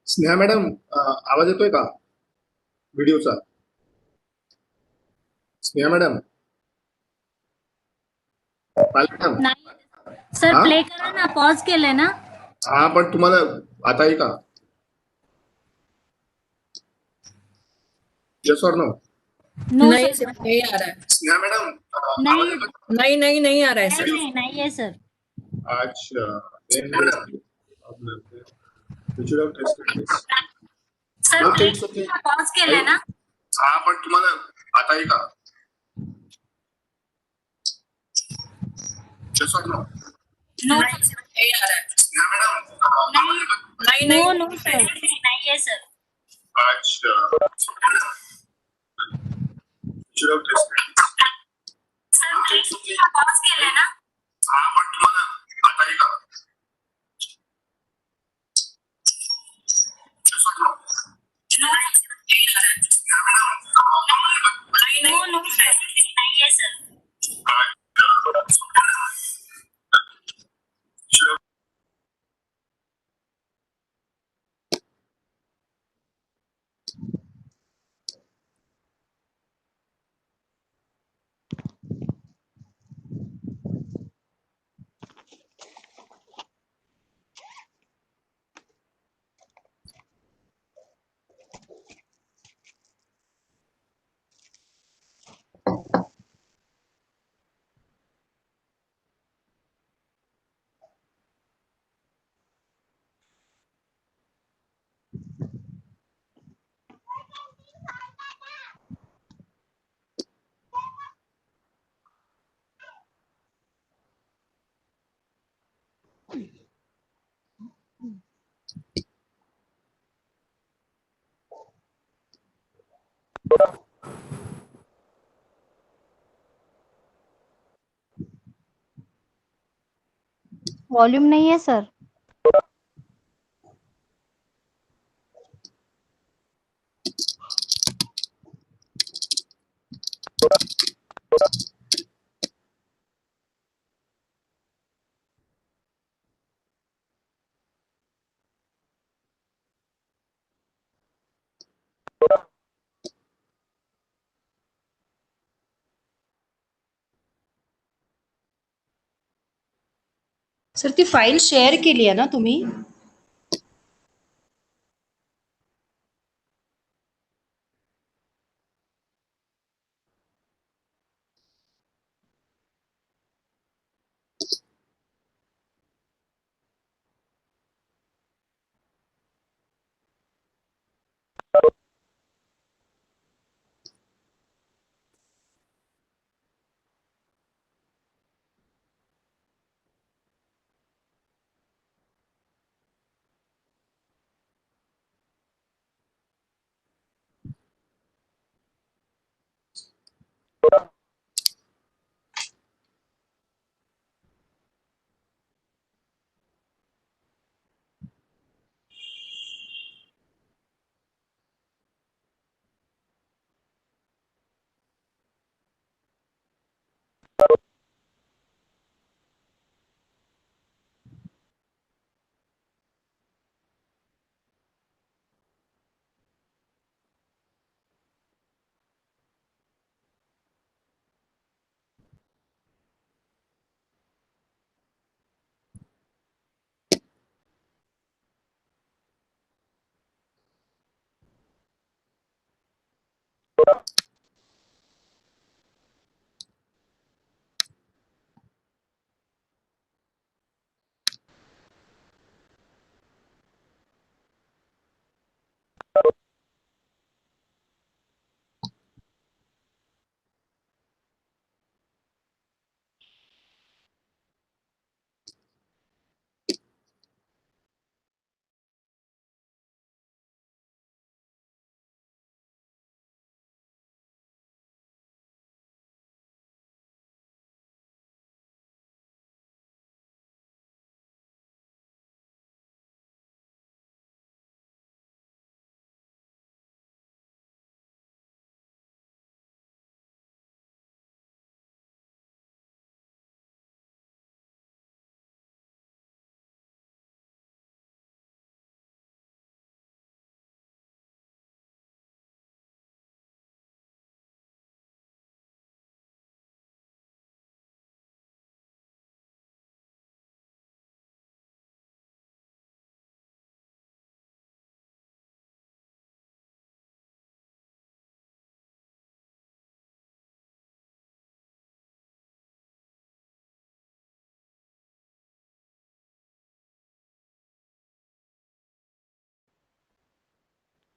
Sneha madam, आवाज येतोय का व्हिडिओचा? Sneha madam, madam. नाही सर, प्ले करा ना, पॉज केलंय ना. हा, पण तुम्हाला आता आहे का? यस और नो? नहीं सर, नहीं आ रहा है। स्नेहा मॅडम, नहीं नहीं नहीं आ रहा है सर। नहीं है सर। अच्छा, सर, प्ले पॉज केलंय ना. हा, पण तुम्हाला आता आहे का? यस और नो? नहीं आ रहा है। स्नेहा मॅडम, नहीं नो नहीं नो सर, नहीं है सर. अच्छा, सर, प्ले पॉज केलंय ना. हा, पण तुम्हाला आता आहे का? यस और नो? नो नो सर, नहीं है सर. वॉल्यूम नहीं है सर. सर, ती फाईल शेअर केली आहे ना तुम्ही?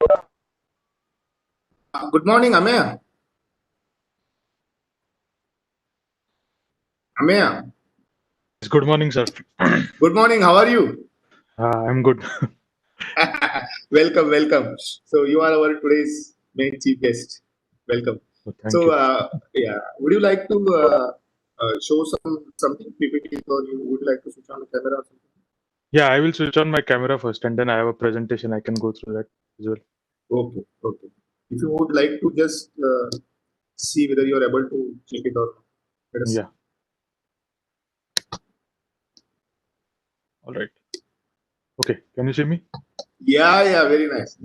Good morning, Ameya. Ameya, Good morning, sir. good morning. How are you? I'm good. Welcome, welcome. So you are our today's main chief guest. Welcome. Oh, thank So you. yeah, would you like to show something PPT, or you would like to switch on the camera or something? Yeah, I will switch on my camera first, and then I have a presentation. I can go through that as well. Okay, okay. If you would like to just see whether you are able to check it or not. Let us see. Yeah. All right. Okay. Can you see me? Yeah, yeah, very nice.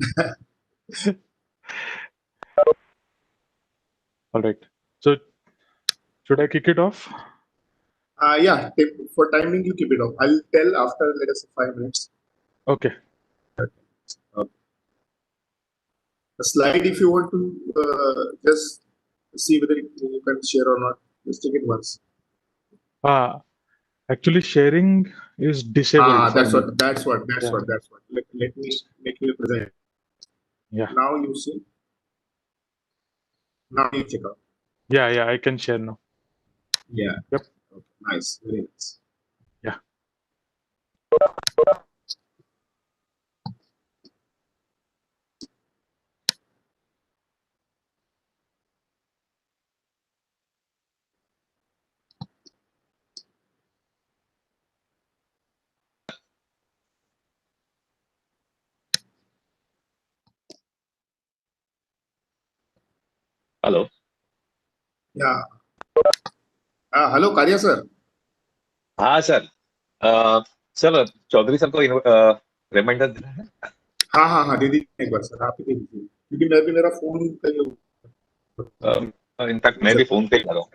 All right. So, should I kick it off? Yeah, for timing, you keep it off. I'll tell after, let us say, 5 minutes. Okay. The slide, if you want to just see whether you can share or not, just take it once. Actually, sharing is disabled for That's me. what, that's what, that's Yeah. what, that's what. Let me make you present. Yeah. Now you see. Now you check out. Yeah. Yeah. I can share now. Yeah. Yep. Okay. Nice. Very nice. Yeah. Hello. Yeah. Hello, Karya sir. हाँ sir sir Chaudhary sir को reminder देना है हाँ, दे दीजिए एक बार sir, आप ही दे दीजिए, क्योंकि मैं भी मेरा फोन इनफैक्ट मैं भी फोन पे ही कर रहा हूँ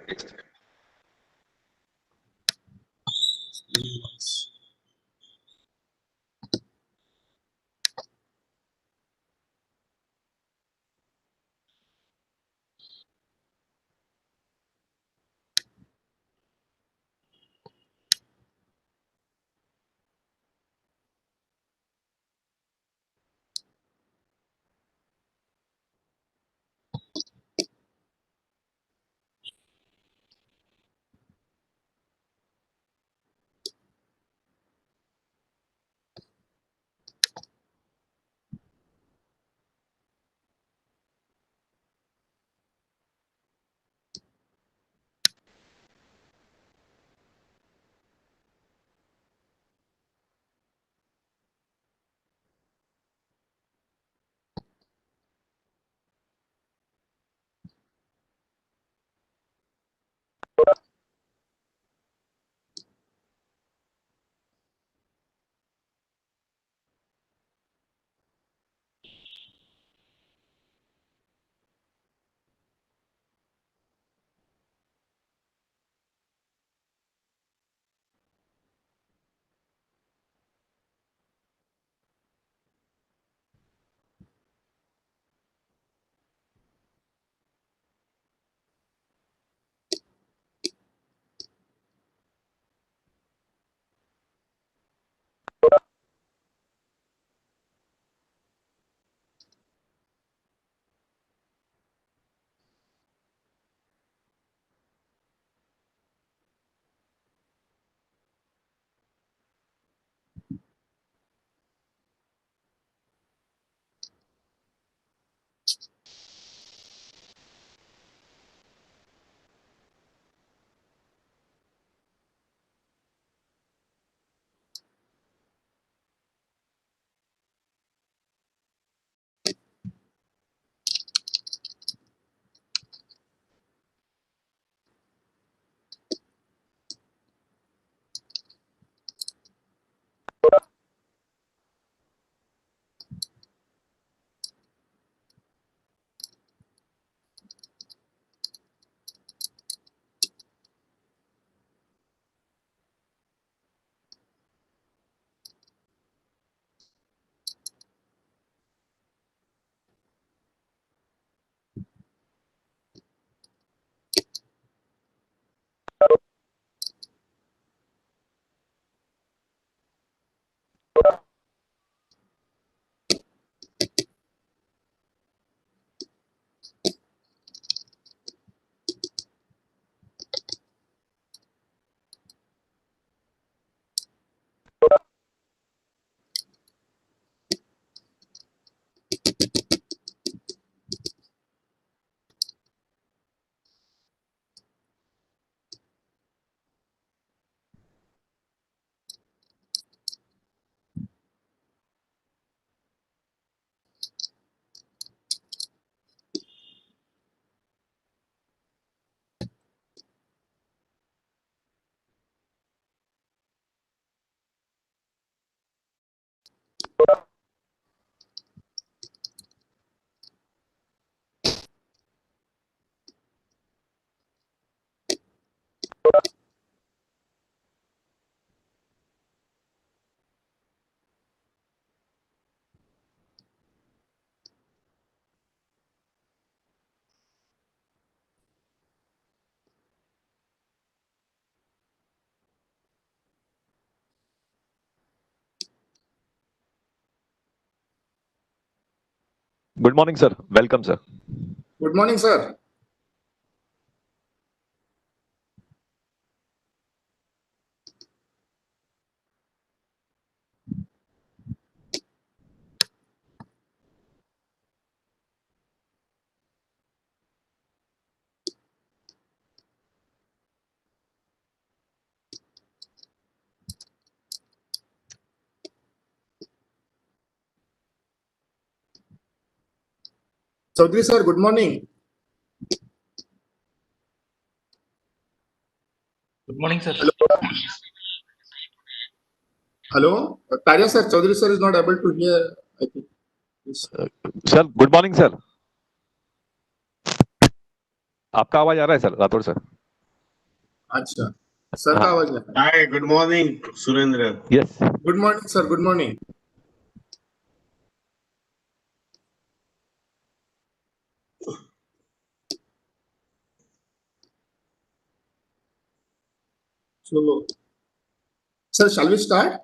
Good morning, sir. Welcome, sir. Good morning, sir. Chaudhary sir, good morning. Good morning, sir. Hello. Tarya sir, Chaudhary sir is not able to hear, I think. Yes. Sir, good morning, sir. आपका आवाज आ रहा है sir Rathore sir? अच्छा, sir का आवाज नहीं आ रहा। Hi, good morning, Surendra. Yes. Good morning, sir. Good morning. So, sir, shall we start?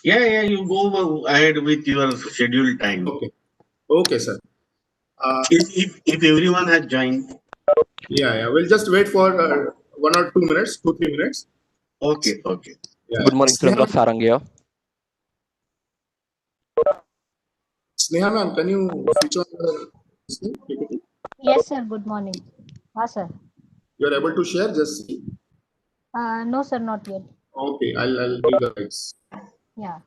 Yeah, you go ahead with your scheduled time. Okay. Okay, sir. If everyone has joined, Yeah. We'll just wait for 1 or 2 minutes, 2-3 minutes. okay. Yeah. Good morning, Surendra. Sarang here. Sneha ma'am, can you switch on the PPT? Yes, sir. Good morning. Sir. You are able to share? Just see. No, sir, not yet. Okay, I'll give the rights. Yeah.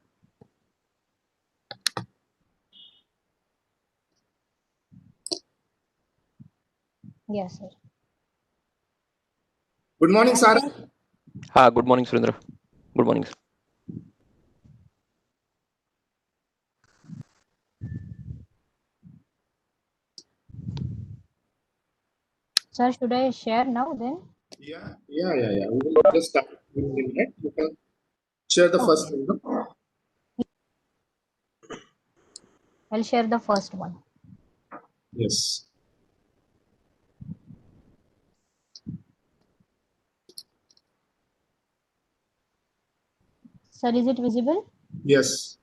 Yes, sir. Good morning, Sarah. Good morning, Surendra. Good morning, sir. Sir, should I share now then? Yeah. We will just start in a minute. You can share the first window. I'll share the first one. Yes. Sir, is it visible? Yes.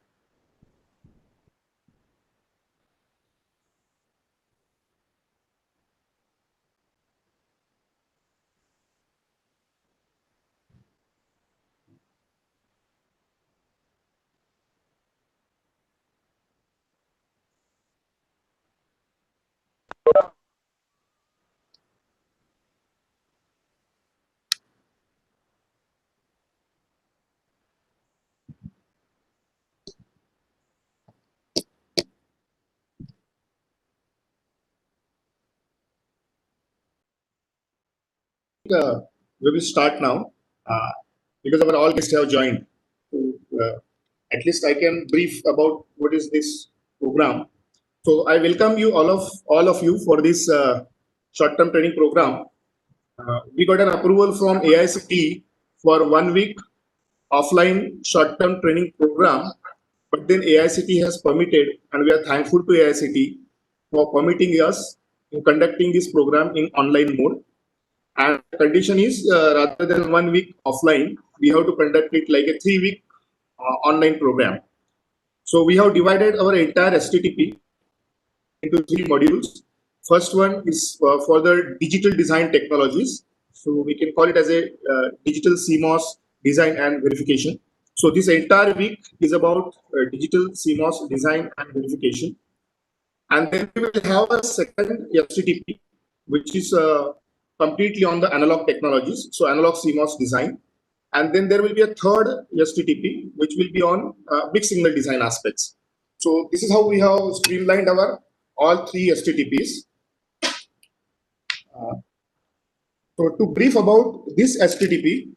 We will start now because our all guests have joined. So, at least I can brief about what is this program. So I welcome you all of you for this short-term training program. We got an approval from AICT for 1 week offline short-term training program, but then AICT has permitted, and we are thankful to AICT for permitting us in conducting this program in online mode. And the condition is rather than 1 week offline, we have to conduct it like a 3-week online program. So we have divided our entire STTP into 3 modules. First one is for the digital design technologies. So we can call it as a digital CMOS design and verification. So this entire week is about digital CMOS design and verification. And then we will have a second STTP, which is completely on the analog technologies, so analog CMOS design. And then there will be a third STTP, which will be on mixed signal design aspects. So this is how we have streamlined our all 3 STTPs. So to brief about this STTP,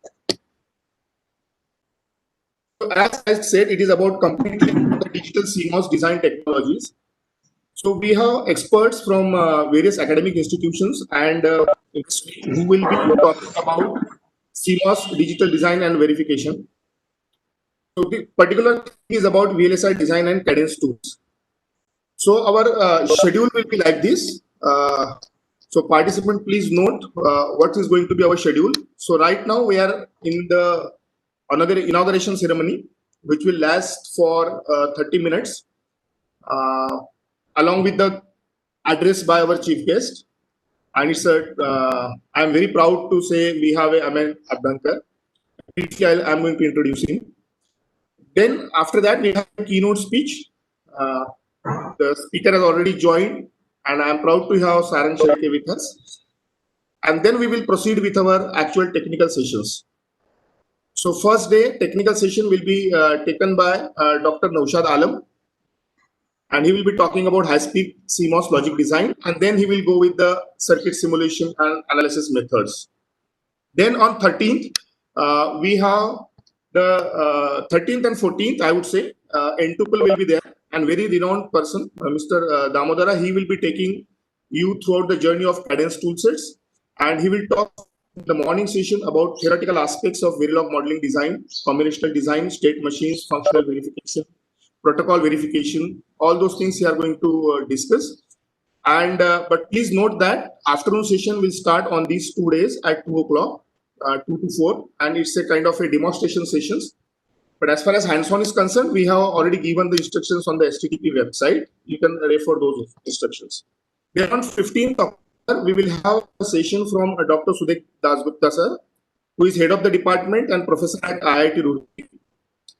as I said, it is about completely the digital CMOS design technologies. So we have experts from various academic institutions and industry who will be talking about CMOS digital design and verification. So the particular thing is about VLSI design and cadence tools. So our schedule will be like this. So participant, please note what is going to be our schedule. So right now we are in the another inauguration ceremony, which will last for 30 minutes. along with the address by our chief guest. And it's I'm very proud to say we have Amen Abdankar. I'm going to introduce him. Then after that, we have a keynote speech. The speaker has already joined, and I'm proud to have Sarang Sherke with us. And then we will proceed with our actual technical sessions. So first day technical session will be taken by Dr. Naushad Alam, and he will be talking about high-speed CMOS logic design, and then he will go with the circuit simulation and analysis methods. Then on 13th, we have the 13th and 14th, I would say, N2PL will be there, and very renowned person, Mr. Damodara, he will be taking you throughout the journey of Cadence toolsets, and he will talk in the morning session about theoretical aspects of Verilog modeling design, combinational design, state machines, functional verification, protocol verification, all those things we are going to discuss. And but please note that afternoon session will start on these 2 days at 2 o'clock, 2 to 4, and it's a kind of a demonstration sessions. But as far as hands-on is concerned, we have already given the instructions on the STTP website. You can refer those instructions. Then on 15th October, we will have a session from Dr. Sudek Dasgupta sir, who is head of the department and professor at IIT Roorkee.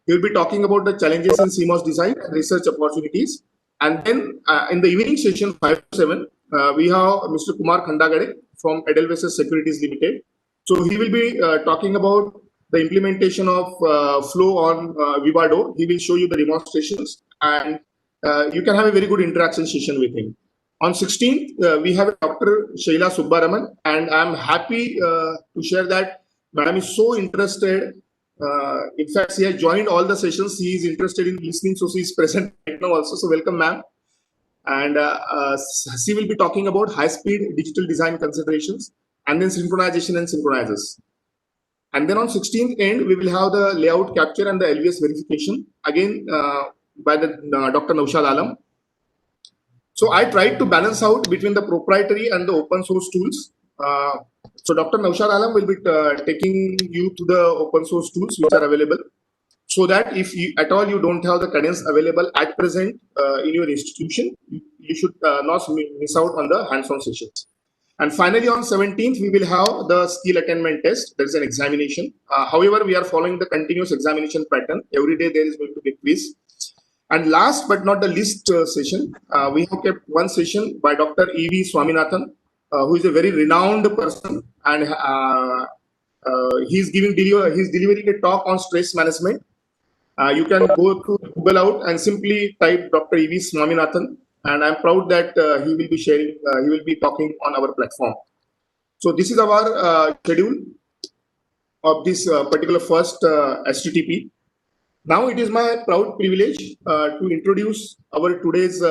He will be talking about the challenges in CMOS design and research opportunities. And then in the evening session 5 to 7, we have Mr. Kumar Khandagade from Edelweiss Securities Limited. So he will be talking about the implementation of flow on Vivado. He will show you the demonstrations, and you can have a very good interaction session with him. On 16th, we have Dr. Shaila Subbaraman, and I'm happy to share that Madam is so interested. In fact, she has joined all the sessions. She is interested in listening, so she is present right now also. So welcome, ma'am. And she will be talking about high-speed digital design considerations, and then synchronization and synchronizers. And then on 16th end, we will have the layout capture and the LVS verification, again by the Dr. Naushad Alam. So I tried to balance out between the proprietary and the open source tools. So Dr. Naushad Alam will be taking you to the open source tools which are available, so that if you, at all you don't have the Cadence available at present in your institution, you should not miss out on the hands-on sessions. And finally, on 17th, we will have the skill attainment test. There is an examination. However, we are following the continuous examination pattern. Every day there is going to be a quiz. And last but not the least session, we have kept one session by Dr. E.V. Swaminathan, who is a very renowned person, and he's delivering a talk on stress management. You can go to Google out and simply type Dr. E.V. Swaminathan, and I'm proud that he will be sharing, he will be talking on our platform. So this is our schedule of this particular first STTP. Now it is my proud privilege to introduce our today's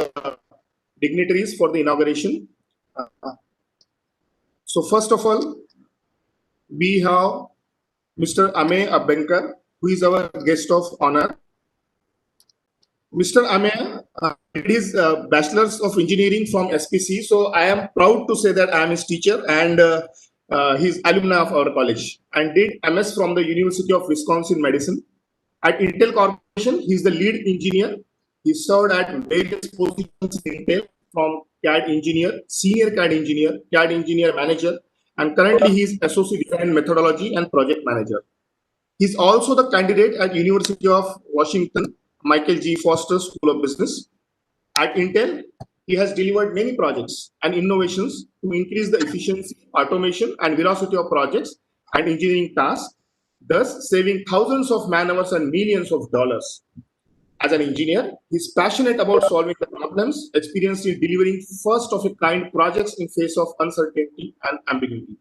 dignitaries for the inauguration. So first of all, we have Mr. Ame Abdankar, who is our guest of honor. Mr. Ame did his Bachelor's of Engineering from SPC. So I am proud to say that I am his teacher, and he's alumni of our college, and did MS from the University of Wisconsin Madison. At Intel Corporation, he's the lead engineer. He served at various positions in Intel, from CAD engineer, senior CAD engineer manager, and currently he is associate design methodology and project manager. He's also the candidate at University of Washington, Michael G. Foster School of Business. At Intel, he has delivered many projects and innovations to increase the efficiency, automation, and velocity of projects and engineering tasks, thus saving thousands of man-hours and millions of dollars. As an engineer, he's passionate about solving the problems experienced in delivering first-of-a-kind projects in face of uncertainty and ambiguity.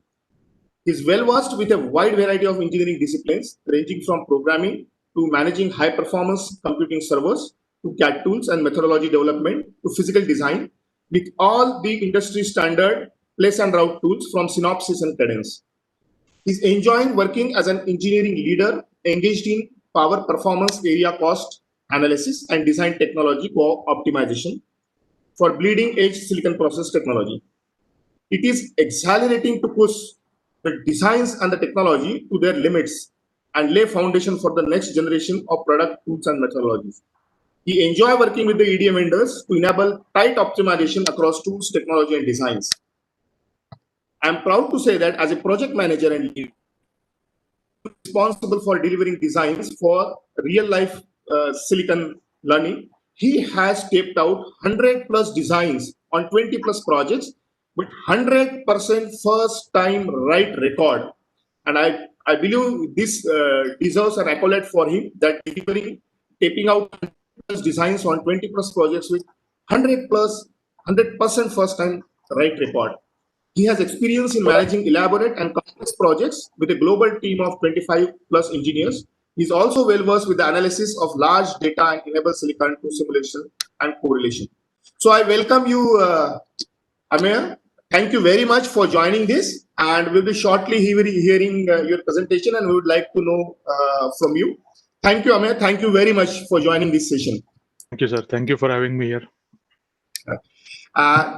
He's well-versed with a wide variety of engineering disciplines, ranging from programming to managing high-performance computing servers, to CAD tools and methodology development, to physical design, with all the industry-standard place and route tools from Synopsys and Cadence. He's enjoying working as an engineering leader engaged in power performance area cost analysis and design technology optimization for bleeding edge silicon process technology. It is exhilarating to push the designs and the technology to their limits and lay foundation for the next generation of product tools and methodologies. He enjoys working with the EDA vendors to enable tight optimization across tools, technology, and designs. I'm proud to say that as a project manager and lead, responsible for delivering designs for real-life silicon learning, he has taped out 100 plus designs on 20 plus projects with 100% first time right record. And I believe this deserves an accolade for him, that delivering, taping out plus designs on 20 plus projects with 100% first time right record. He has experience in managing elaborate and complex projects with a global team of 25 plus engineers. He's also well versed with the analysis of large data and enable silicon to simulation and correlation. So I welcome you, Amir. Thank you very much for joining this, and we'll be shortly hearing your presentation, and we would like to know from you. Thank you, Amir. Thank you very much for joining this session. Thank you, sir. Thank you for having me here.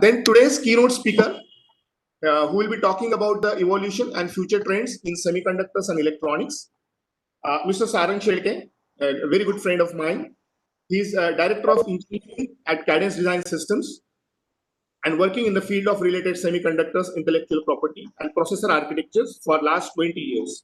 Then today's keynote speaker, who will be talking about the evolution and future trends in semiconductors and electronics, Mr. Sarang Shelke, a very good friend of mine. He's Director of Engineering at Cadence Design Systems and working in the field of related semiconductors, intellectual property, and processor architectures for last 20 years.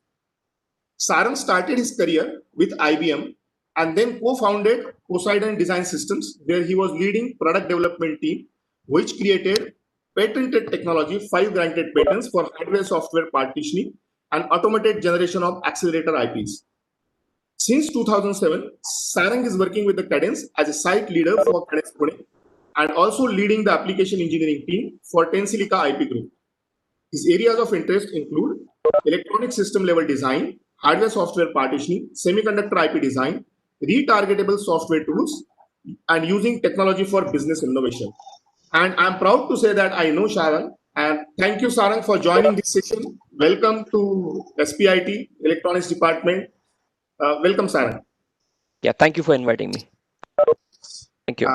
Sarang started his career with IBM and then co-founded Poseidon Design Systems, where he was leading product development team, which created patented technology, 5 granted patents for hardware software partitioning and automated generation of accelerator IPs. Since 2007, Sarang is working with the Cadence as a site leader for Cadence Pune and also leading the application engineering team for Tensilica IP Group. His areas of interest include electronic system level design, hardware software partitioning, semiconductor IP design, retargetable software tools, and using technology for business innovation. And I'm proud to say that I know Sarang, and thank you, Sarang, for joining this session. Welcome to S.P.I.T. Electronics Department. Welcome, Sarang. Yeah, thank you for inviting me. Thank you.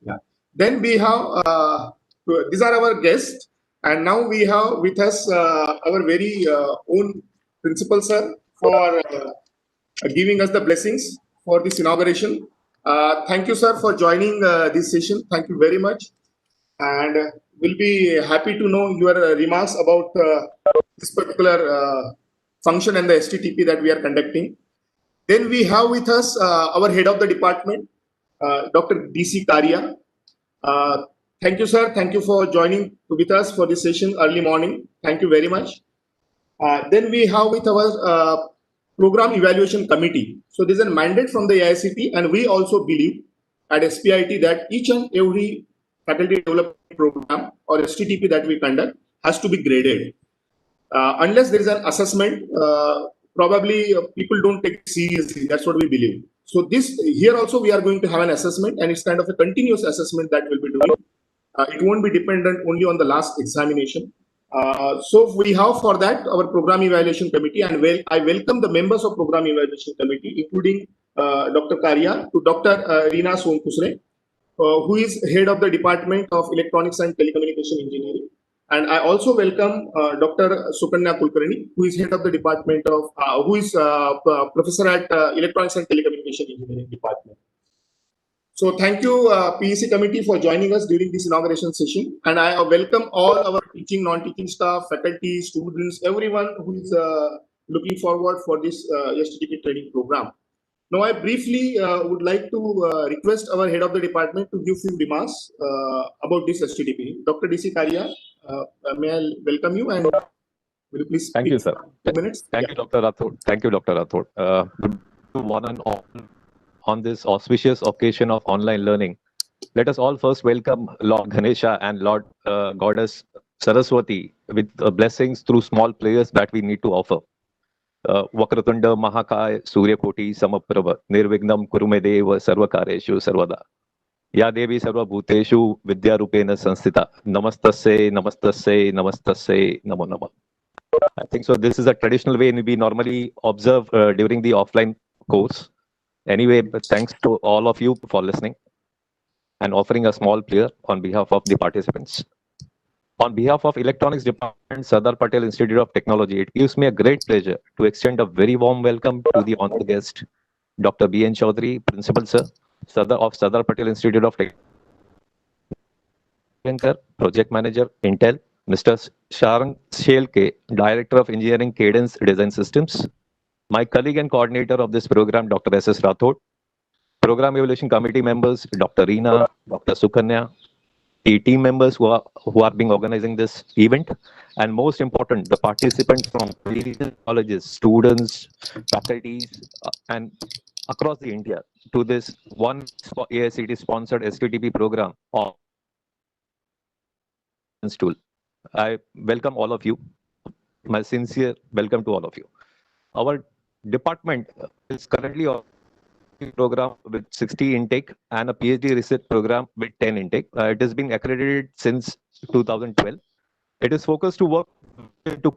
Yeah. Then we have, these are our guests, and now we have with us our very own principal, sir, for giving us the blessings for this inauguration. Thank you, sir, for joining this session. Thank you very much. And we'll be happy to know your remarks about this particular function and the STTP that we are conducting. Then we have with us our head of the department, Dr. D.C. Karia. Thank you, sir. Thank you for joining with us for this session early morning. Thank you very much. Then we have with our program evaluation committee. So there's a mandate from the AICT, and we also believe at S.P.I.T. that each and every faculty development program or STTP that we conduct has to be graded. Unless there is an assessment, probably people don't take it seriously. That's what we believe. So this here also we are going to have an assessment, and it's kind of a continuous assessment that we'll be doing. It won't be dependent only on the last examination. So we have for that our program evaluation committee, and I welcome the members of program evaluation committee, including Dr. Karia, to Dr. Reena Sonkusre, who is head of the Department of Electronics and Telecommunication Engineering. And I also welcome Dr. Sukanya Kulkarni, who is head of the Department of, who is professor at Electronics and Telecommunication Engineering Department. So thank you, PEC committee, for joining us during this inauguration session. And I welcome all our teaching, non-teaching staff, faculty, students, everyone who is looking forward for this STTP training program. Now, I briefly would like to request our head of the department to give few remarks about this STTP. Dr. D.C. Karia, may I welcome you, and will you please Thank you, sir. 2 minutes? Thank you, Dr. Rathod. Thank you, Dr. Rathod. Good to one and all on this auspicious occasion of online learning. Let us all first welcome Lord Ganesha and Lord Goddess Saraswati with blessings through small prayers that we need to offer. Vakratunda Mahakaya Suryakoti Samaprabha Nirvignam Kurumedeva Sarvakareshu Sarvada Ya Devi Sarva Bhuteshu Vidyarupena Sanstita Namastasya Namastasya Namastasya Namo Nama. I think so. This is a traditional way we normally observe during the offline course. Anyway, thanks to all of you for listening and offering a small prayer on behalf of the participants. On behalf of Electronics Department, Sardar Patel Institute of Technology, it gives me a great pleasure to extend a very warm welcome to the honored guest, Dr. B.N. Chaudhary, Principal Sir, Sardar Patel Institute of Technology, Project Manager, Intel, Mr. Sharang Shelke, Director of Engineering Cadence Design Systems, my colleague and coordinator of this program, Dr. S.S. Rathod, Program Evaluation Committee members, Dr. Reena, Dr. Sukanya, the team members who are being organizing this event, and most important, the participants from various colleges, students, faculties, and across the India to this one AICT sponsored STTP program of tool. I welcome all of you. My sincere welcome to all of you. Our department is currently on a program with 60 intake and a PhD research program with 10 intake. It has been accredited since 2012. It is focused to work to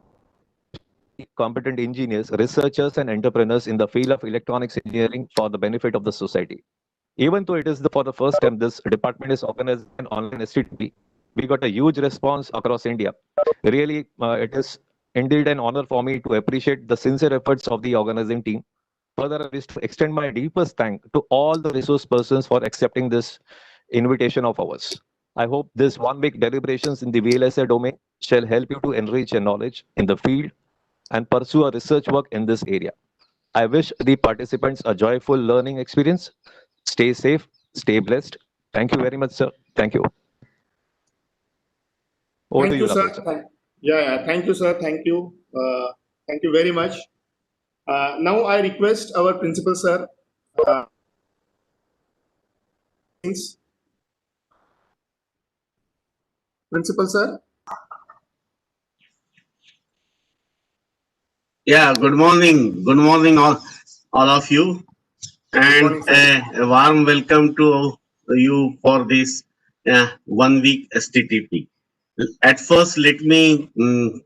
competent engineers, researchers, and entrepreneurs in the field of electronics engineering for the benefit of the society. Even though it is for the first time this department is organizing an online STTP, we got a huge response across India. Really, it is indeed an honor for me to appreciate the sincere efforts of the organizing team. Further, I wish to extend my deepest thanks to all the resource persons for accepting this invitation of ours. I hope this 1 week deliberations in the VLSI domain shall help you to enrich your knowledge in the field and pursue a research work in this area. I wish the participants a joyful learning experience. Stay safe, stay blessed. Thank you very much, sir. Thank you. Over Thank to you, you, sir. Rathod, sir. Yeah, thank you, sir. Thank you. Thank you very much. Now I request our principal, sir. Principal, sir. Yeah, good morning. Good morning, all of you. And morning, sir. a warm welcome to you for this 1 week STTP. At first, let me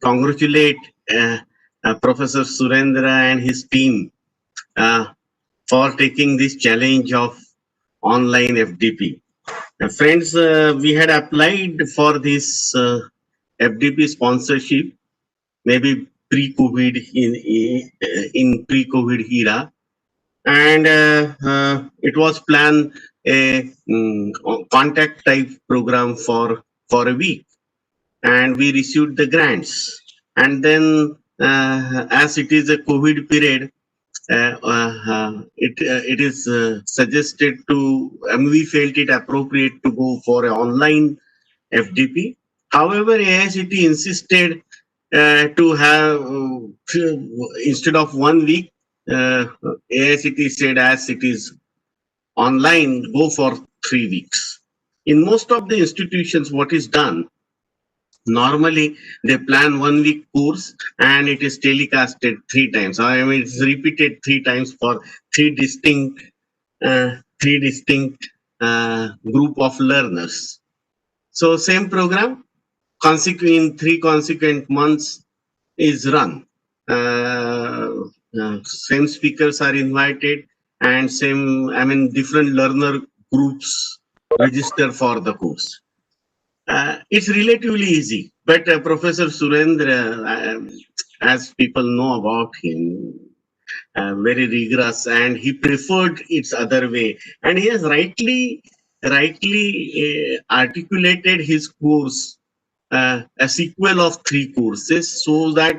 congratulate Professor Surendra and his team uh, for taking this challenge of online FDP. Friends, we had applied for this FDP sponsorship maybe pre-COVID in pre-COVID era, and it was planned a contact type program for a week, and we received the grants. And then, as it is a COVID period, it is suggested to, we felt it appropriate to go for an online FDP. However, AICT insisted to have, instead of 1 week, AICT said as it is online, go for 3 weeks. In most of the institutions, what is done, normally they plan 1 week course and it is telecasted 3 times. I mean, it's repeated 3 times for three distinct uh, three distinct group of learners. So same program, in 3 consequent months is run. Same speakers are invited and different learner groups register for the course. It's relatively easy, but Professor Surendra, as people know about him, very rigorous, and he preferred its other way, and he has rightly articulated his course, a sequel of 3 courses, so that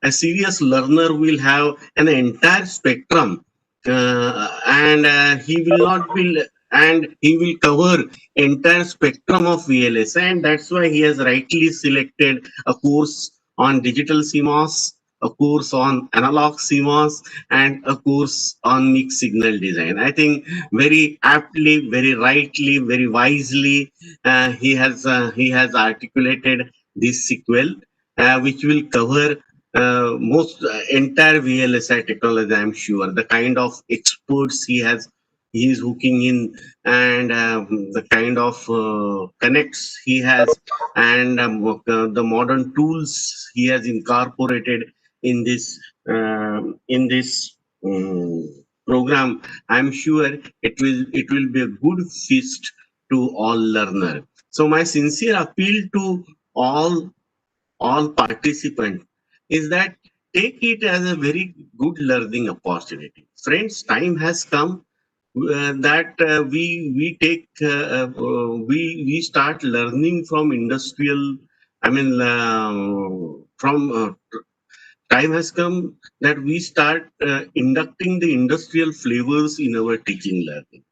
a serious learner will have an entire spectrum, and he will not be, and he will cover entire spectrum of VLS, and that's why he has rightly selected a course on digital CMOS, a course on analog CMOS, and a course on mixed signal design. I think very aptly, very rightly, very wisely, he has articulated this sequel, which will cover most entire VLSI technology. I'm sure the kind of experts he is hooking in, and the kind of connects he has, and the modern tools he has incorporated in this program. I'm sure it will be a good feast to all learner. So my sincere appeal to all participants is that take it as a very good learning opportunity. Friends, time has come we start learning from industrial. I mean, from time has come that we start inducting the industrial flavors in our teaching learning.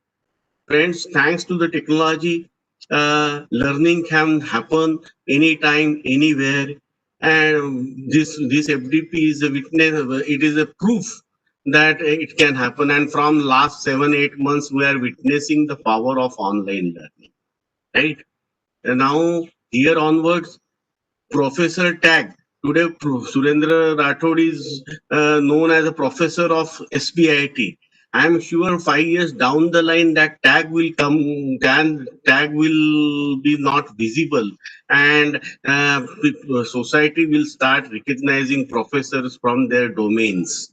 Friends, thanks to the technology, learning can happen anytime, anywhere. And this FDP is a witness, it is a proof that it can happen. And from last 7-8 months, we are witnessing the power of online learning, right? And now, here onwards, Professor Tag. Today, Surendra Rathod is known as a professor of S.P.I.T. I am sure 5 years down the line that tag will be not visible, and society will start recognizing professors from their domains.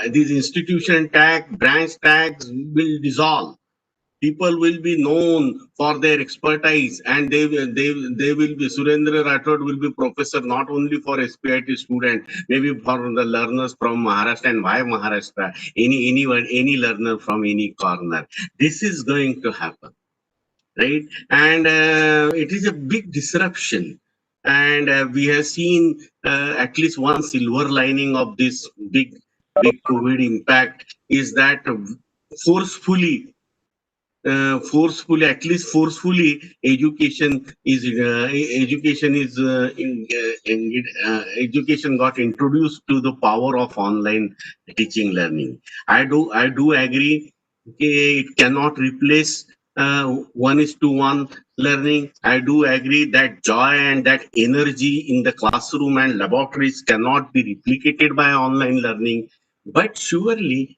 These institution tag, branch tags will dissolve. People will be known for their expertise, and they will be Surendra Rathod will be professor not only for S.P.I.T student, maybe for the learners from Maharashtra. And why Maharashtra? Anyone, any learner from any corner. This is going to happen, right? And it is a big disruption. And we have seen at least one silver lining of this big COVID impact is that forcefully at least forcefully, education got introduced to the power of online teaching learning. I do agree. Okay, it cannot replace 1:1 learning. I do agree that joy and that energy in the classroom and laboratories cannot be replicated by online learning. But surely,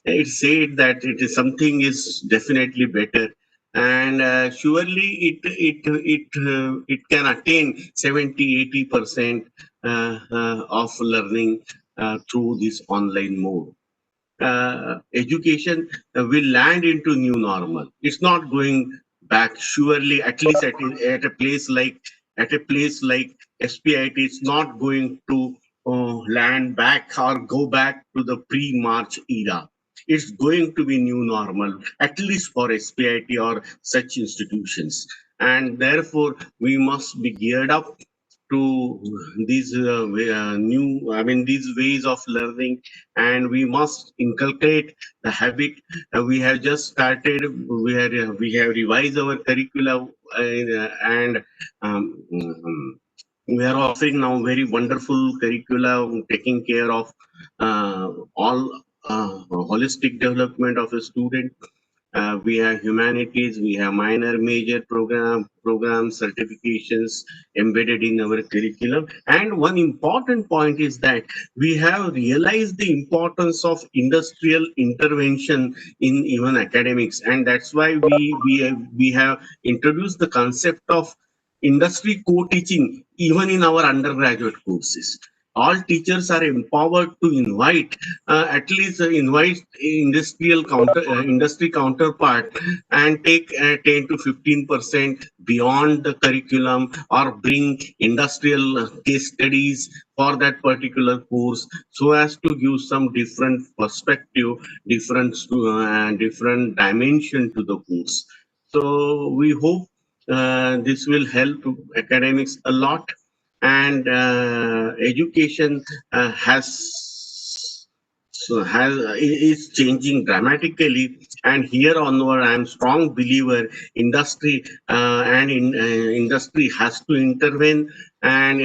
it said that it is something is definitely better, and surely it can attain 70-80% of learning through this online mode. Education will land into new normal. It's not going back. Surely, at least at a place like S.P.I.T, it's not going to land back or go back to the pre-March era. It's going to be new normal, at least for S.P.I.T or such institutions. And therefore, we must be geared up to these these ways of learning, and we must inculcate the habit. We have just started. We have revised our curricula, and we are offering now very wonderful curricula, taking care of all holistic development of a student. We have humanities, we have minor, major programs, certifications embedded in our curriculum. And one important point is that we have realized the importance of industrial intervention in even academics, and that's why we have introduced the concept of industry co-teaching even in our undergraduate courses. All teachers are empowered to at least invite industry counterpart, and take 10 to 15% beyond the curriculum, or bring industrial case studies for that particular course, so as to give some different perspective, different dimension to the course. So we hope this will help academics a lot. And education is changing dramatically. And here onward, I am strong believer industry has to intervene, and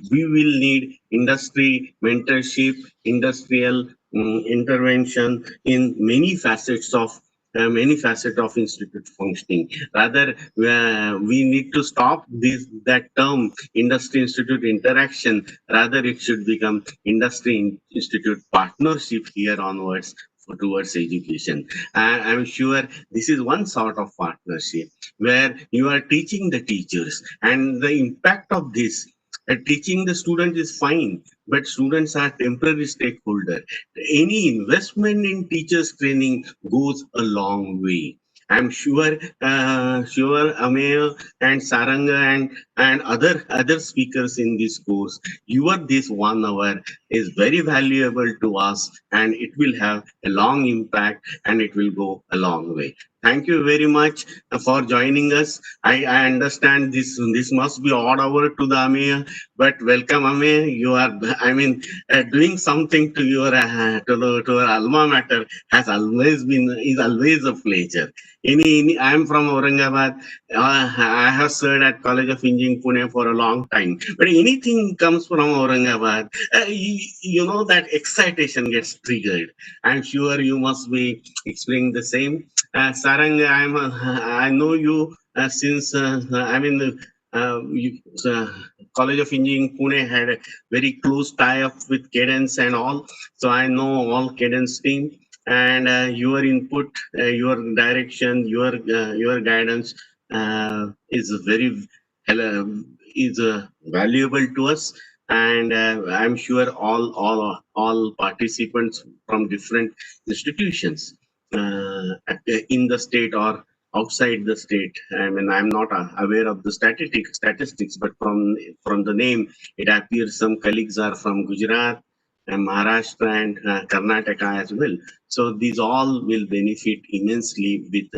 we will need industry mentorship, industrial intervention in many facets of institute functioning. Rather, we need to stop that term industry institute interaction. Rather, it should become industry institute partnership here onwards towards education. I'm sure this is one sort of partnership where you are teaching the teachers, and the impact of this. Teaching the student is fine, but students are temporary stakeholder. Any investment in teachers training goes a long way. I'm sure Ameya and Saranga and other speakers in this course, this 1 hour is very valuable to us, and it will have a long impact and it will go a long way. Thank you very much for joining us. I understand this must be odd hour to the Ameya, but welcome Ameya. You are doing something to your to our alma mater is always a pleasure. I am from Aurangabad. I have served at College of Engineering Pune for a long time. But anything comes from Aurangabad, you know that excitation gets triggered. I'm sure you must be experiencing the same. Sarang, I know you since College of Engineering Pune had a very close tie-up with Cadence and all. So I know all Cadence team, and your input, your direction, your guidance is very uh, valuable to us. And I'm sure all participants from different institutions in the state or outside the state. I mean, I'm not aware of the statistics, but from the name, it appears some colleagues are from Gujarat and Maharashtra and Karnataka as well. So these all will benefit immensely with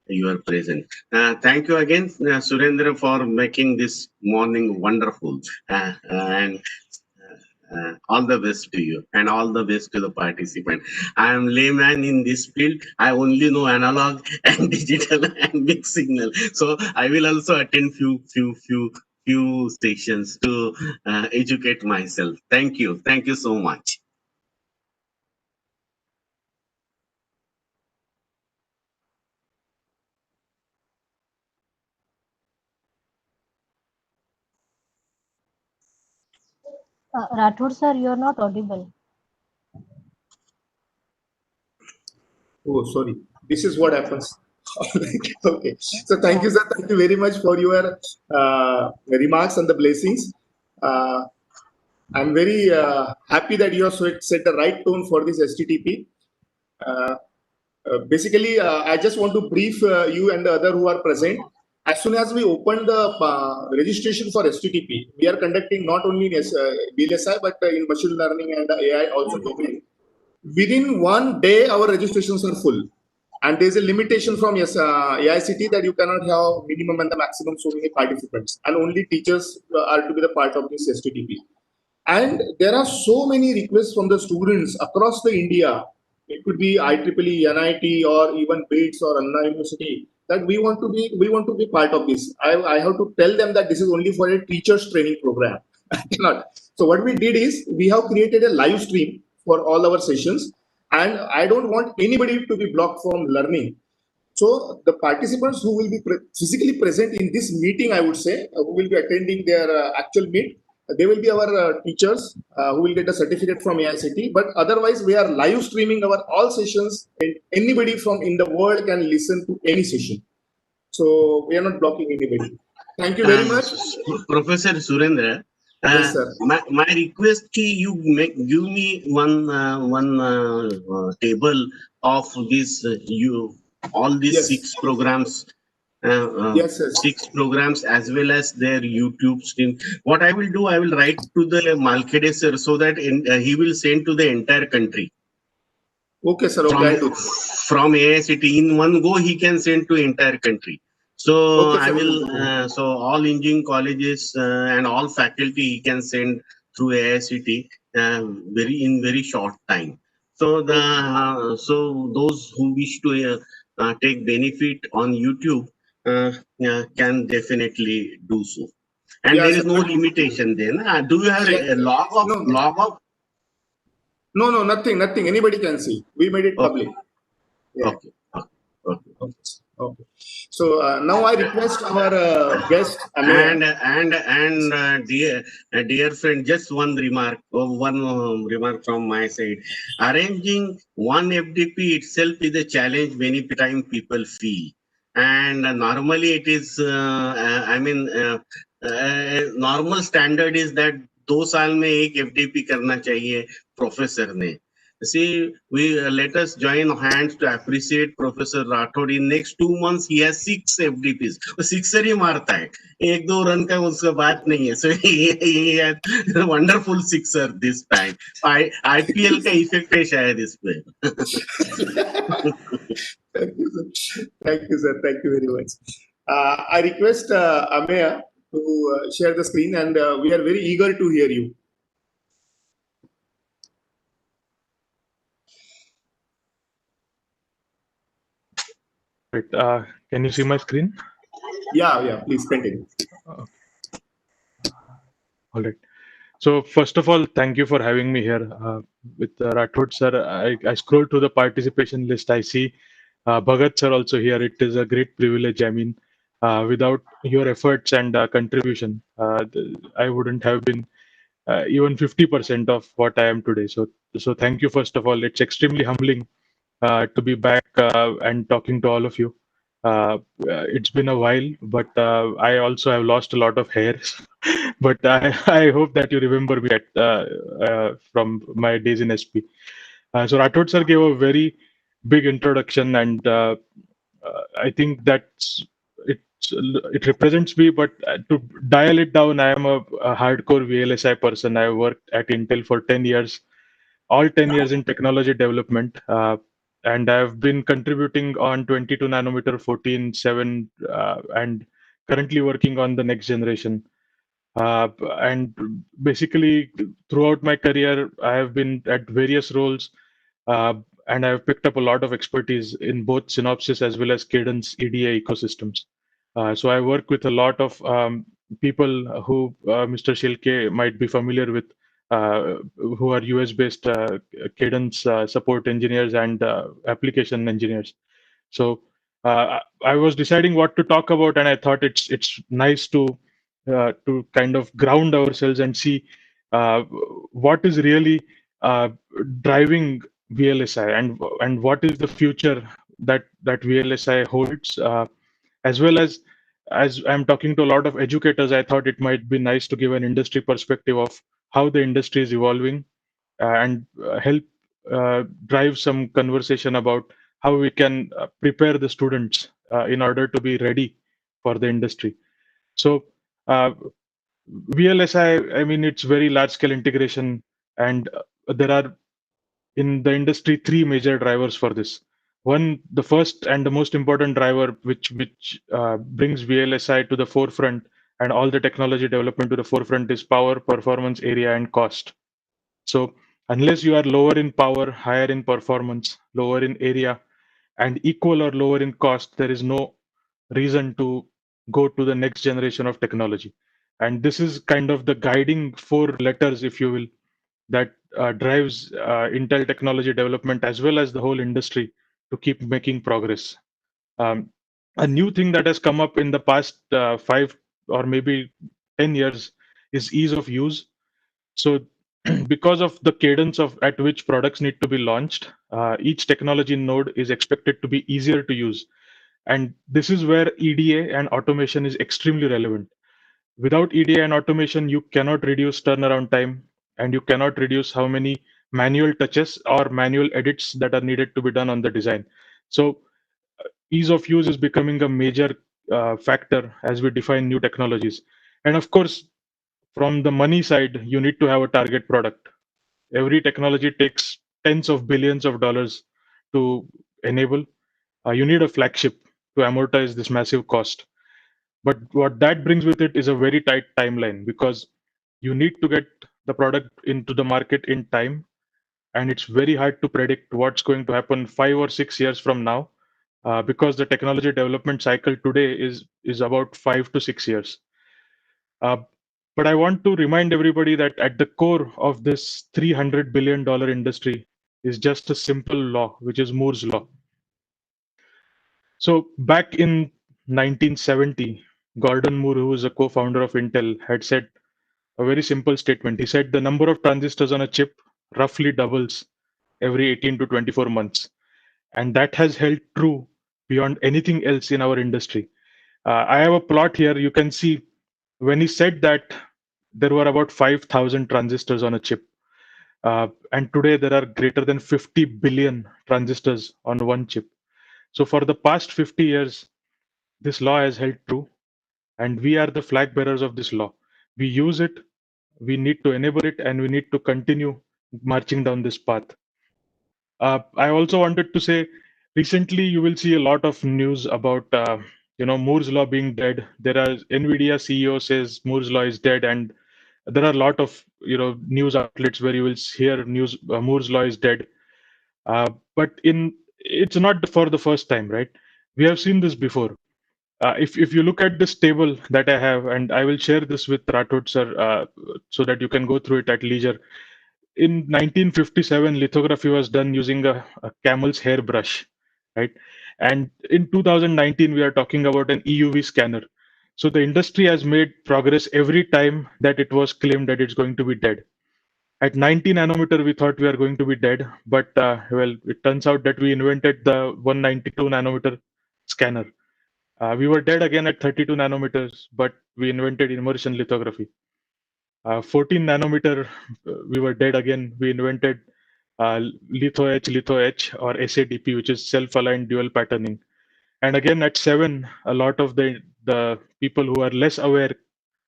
your presence. Thank you again, Surendra, for making this morning wonderful. And all the best to you and all the best to the participant. I am layman in this field. I only know analog and digital and mixed signal. So I will also attend few sessions to educate myself. Thank you. Thank you so much. Rathod sir, you are not audible. Oh, sorry. This is what happens. Okay. So thank you, sir. Thank you very much for your remarks and the blessings. Uh, I'm very happy that you have set the right tone for this STTP. Basically, I just want to brief you and the other who are present. As soon as we open the registration for STTP, we are conducting not only in BLSI but in machine learning and AI also domain. Within 1 day, our registrations are full. And there's a limitation from AICT that you cannot have minimum and the maximum so many participants. And only teachers are to be the part of this STTP. And there are so many requests from the students across the India. It could be IEEE, NIT, or even BITS or Anna University, that we want to be part of this. I have to tell them that this is only for a teachers training program. I cannot. So what we did is we have created a live stream for all our sessions, and I don't want anybody to be blocked from learning. So the participants who will be physically present in this meeting, I would say, who will be attending their actual meet, they will be our teachers who will get a certificate from AICT. But otherwise, we are live streaming our all sessions, and anybody from in the world can listen to any session. So we are not blocking anybody. Thank you very much, Professor Surendra. Yes, sir. My request to you give me one table of this all these Yes. 6 programs. Yes, yes. 6 programs as well as their YouTube stream. What I will do, I will write to the Malkede sir so that he will send to the entire country. Okay, sir. Okay, from AICT in one go, he can send to entire country. So okay, I sir. will, so all engineering colleges and all faculty he can send through AICT in very short time. So so those who wish to take benefit on YouTube can definitely do so. And there is no limitation then. Do you have a log of? No, nothing. Anybody can see. We made it public. Yeah. Okay. So now I request our guest and dear friend, just one remark from my side. Arranging one FDP itself is a challenge many time people feel, and normally it is. Normal standard is that 2 साल में एक FDP करना चाहिए professor ने. See, we let us join hands to appreciate Professor Rathod. In next 2 months, he has 6 FDPs. वो sixer ही मारता है, एक दो रन का उसका बात नहीं है. So he has wonderful sixer this time. IPL का इफेक्ट है शायद इस पे. Thank you, sir. Thank you, sir. Thank you very much. I request Ameya to share the screen, and we are very eager to hear you. Right. Can you see my screen? Yeah, please continue. All right. So first of all, thank you for having me here. With Rathod sir, I scroll through the participation list. I see Bhagat sir also here. It is a great privilege. I mean, without your efforts and contribution, I wouldn't have been even 50% of what I am today. So thank you first of all. It's extremely humbling to be back and talking to all of you. It's been a while, but I also have lost a lot of hairs. But I hope that you remember me from my days in SP. So Rathod sir gave a very big introduction, and I think it represents me. But to dial it down, I am a hardcore VLSI person. I worked at Intel for 10 years, all 10 years in technology development. And I've been contributing on 22 nanometer, 14.7, and currently working on the next generation. And basically, throughout my career, I have been at various roles, uh, and I've picked up a lot of expertise in both Synopsys as well as Cadence EDA ecosystems. So I work with a lot of people who Mr. Shilke might be familiar with, who are US-based Cadence support engineers and application engineers. So I was deciding what to talk about, and I thought it's nice to kind of ground ourselves and see what is really driving VLSI, and what is the future that VLSI holds, as well as I'm talking to a lot of educators. I thought it might be nice to give an industry perspective of how the industry is evolving, and help drive some conversation about how we can prepare the students in order to be ready for the industry. So uh, VLSI, I mean, it's very large scale integration, and there are in the industry three major drivers for this. One, the first and the most important driver, which brings VLSI to the forefront and all the technology development to the forefront, is power, performance, area, and cost. So unless you are lower in power, higher in performance, lower in area, and equal or lower in cost, there is no reason to go to the next generation of technology. And this is kind of the guiding four letters, if you will, that drives Intel technology development as well as the whole industry to keep making progress. Um, a new thing that has come up in the past 5 or maybe 10 years is ease of use. So because of the cadence of at which products need to be launched, each technology node is expected to be easier to use. And this is where EDA and automation is extremely relevant. Without EDA and automation, you cannot reduce turnaround time, and you cannot reduce how many manual touches or manual edits that are needed to be done on the design. So ease of use is becoming a major factor as we define new technologies. And of course, from the money side, you need to have a target product. Every technology takes tens of billions of dollars to enable. You need a flagship to amortize this massive cost. But what that brings with it is a very tight timeline, because you need to get the product into the market in time, and it's very hard to predict what's going to happen 5 or 6 years from now, because the technology development cycle today is about 5 to 6 years. Uh, but I want to remind everybody that at the core of this $300 billion industry is just a simple law, which is Moore's law. So back in 1970, Gordon Moore, who was a co-founder of Intel, had said a very simple statement. He said the number of transistors on a chip roughly doubles every 18 to 24 months. And that has held true beyond anything else in our industry. I have a plot here. You can see when he said that there were about 5,000 transistors on a chip. And today there are greater than 50 billion transistors on one chip. So for the past 50 years, this law has held true, and we are the flag bearers of this law. We use it, we need to enable it, and we need to continue marching down this path. I also wanted to say, recently you will see a lot of news about Moore's law being dead. There are NVIDIA CEO says Moore's law is dead, and there are a lot of news outlets where you will hear news Moore's law is dead. But it's not for the first time, right? We have seen this before. If you look at this table that I have, and I will share this with Rathod sir, so that you can go through it at leisure. In 1957, lithography was done using a camel's hair brush, right? And in 2019, we are talking about an EUV scanner. So the industry has made progress every time that it was claimed that it's going to be dead. At 90 nanometer, we thought we are going to be dead, but well, it turns out that we invented the 192 nanometer scanner. We were dead again at 32 nanometers, but we invented immersion lithography. 14 nanometer, we were dead again. We invented litho etch, or SADP, which is self-aligned dual patterning. And again at 7, a lot of the people who are less aware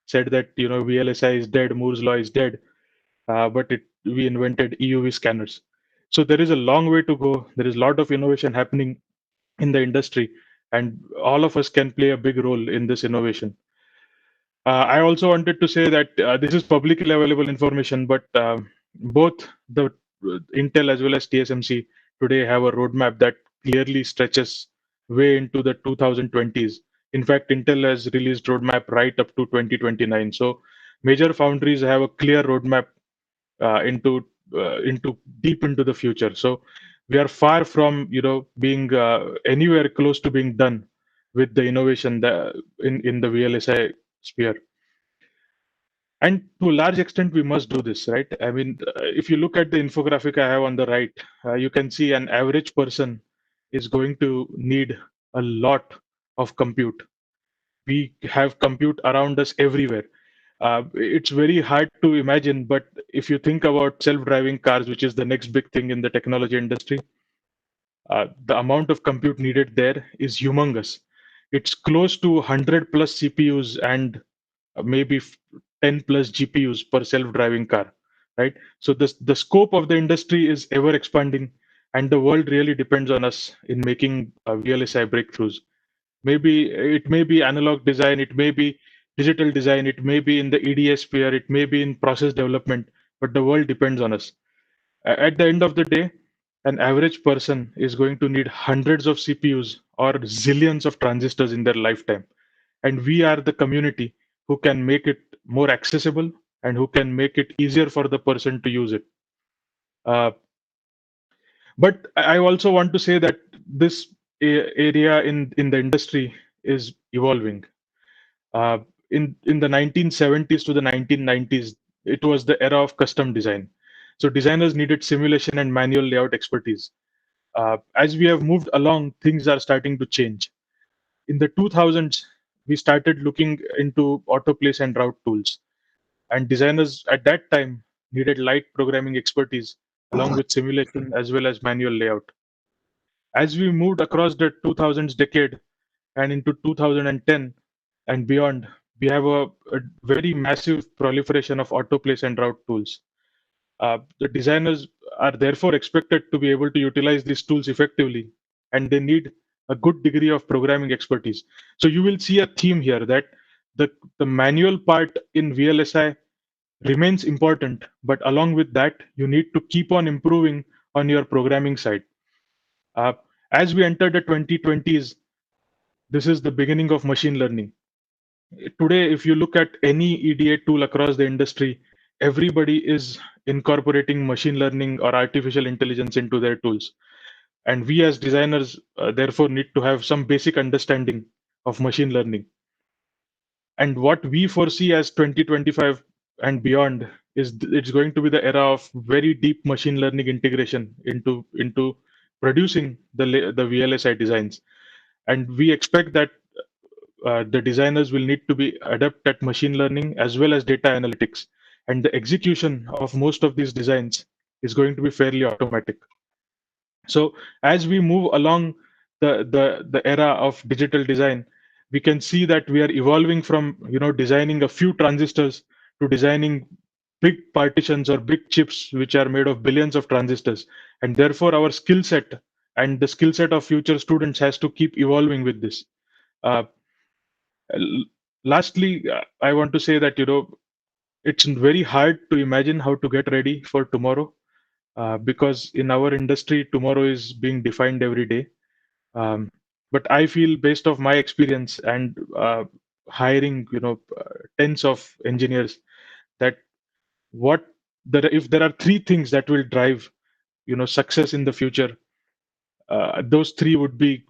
said that VLSI is dead, Moore's law is dead, but we invented EUV scanners. So there is a long way to go. There is a lot of innovation happening in the industry, and all of us can play a big role in this innovation. I also wanted to say that this is publicly available information, but both the Intel as well as TSMC today have a roadmap that clearly stretches way into the 2020s. In fact, Intel has released roadmap right up to 2029. So major foundries have a clear roadmap into deep into the future. So we are far from being anywhere close to being done with the innovation in the VLSI sphere. And to a large extent, we must do this, right? I mean, if you look at the infographic I have on the right, you can see an average person is going to need a lot of compute. We have compute around us everywhere. It's very hard to imagine, but if you think about self-driving cars, which is the next big thing in the technology industry, the amount of compute needed there is humongous. It's close to 100 plus CPUs and maybe 10 plus GPUs per self-driving car, right? So the scope of the industry is ever expanding, and the world really depends on us in making VLSI breakthroughs. Maybe it may be analog design, it may be digital design, it may be in the EDA sphere, it may be in process development, but the world depends on us. At the end of the day, an average person is going to need hundreds of CPUs or zillions of transistors in their lifetime. And we are the community who can make it more accessible and who can make it easier for the person to use it. But I also want to say that this area in the industry is evolving. In the 1970s to the 1990s, it was the era of custom design. So designers needed simulation and manual layout expertise. As we have moved along, things are starting to change. In the 2000s, we started looking into autoplace and route tools. And designers at that time needed light programming expertise along with simulation as well as manual layout. As we moved across the 2000s decade and into 2010 and beyond, we have a very massive proliferation of autoplace and route tools. The designers are therefore expected to be able to utilize these tools effectively, and they need a good degree of programming expertise. So you will see a theme here that the manual part in VLSI remains important, but along with that, you need to keep on improving on your programming side. As we enter the 2020s, this is the beginning of machine learning. Today, if you look at any EDA tool across the industry, everybody is incorporating machine learning or artificial intelligence into their tools. And we as designers, therefore, need to have some basic understanding of machine learning. And what we foresee as 2025 and beyond is it's going to be the era of very deep machine learning integration into producing the VLSI designs. And we expect that the designers will need to be adept at machine learning as well as data analytics. And the execution of most of these designs is going to be fairly automatic. So as we move along the era of digital design, we can see that we are evolving from designing a few transistors to designing big partitions or big chips which are made of billions of transistors, and therefore our skill set and the skill set of future students has to keep evolving with this. Uh, Lastly, I want to say that it's very hard to imagine how to get ready for tomorrow, because in our industry tomorrow is being defined every day. But I feel, based off my experience and hiring tens of engineers, that what if there are three things that will drive success in the future, those three would be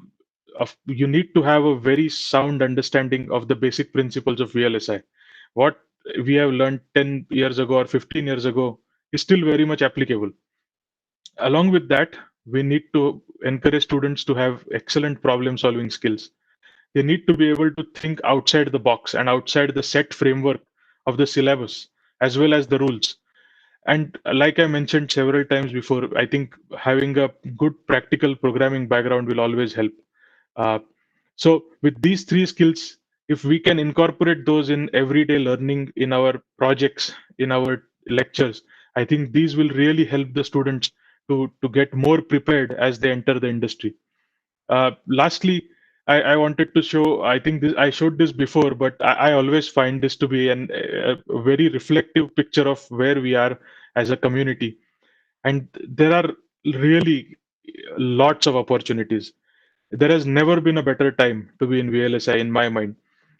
you need to have a very sound understanding of the basic principles of VLSI. What we have learned 10 years ago or 15 years ago is still very much applicable. Along with that, we need to encourage students to have excellent problem solving skills. They need to be able to think outside the box and outside the set framework of the syllabus as well as the rules. And like I mentioned several times before, I think having a good practical programming background will always help. Uh, so with these three skills, if we can incorporate those in everyday learning, in our projects, in our lectures, I think these will really help the students to get more prepared as they enter the industry. Lastly, I wanted to show, I think I showed this before, but I always find this to be a very reflective picture of where we are as a community. And there are really lots of opportunities. There has never been a better time to be in VLSI in my mind.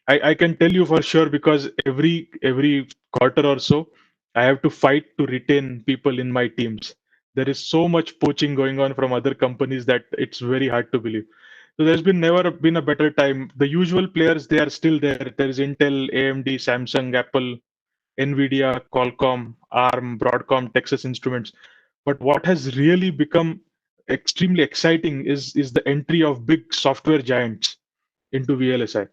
I can tell you for sure, because every quarter or so, I have to fight to retain people in my teams. There is so much poaching going on from other companies that it's very hard to believe. So there's been never been a better time. The usual players, they are still there. There is Intel, AMD, Samsung, Apple, Nvidia, Qualcomm, ARM, Broadcom, Texas Instruments. But what has really become extremely exciting is the entry of big software giants into VLSI.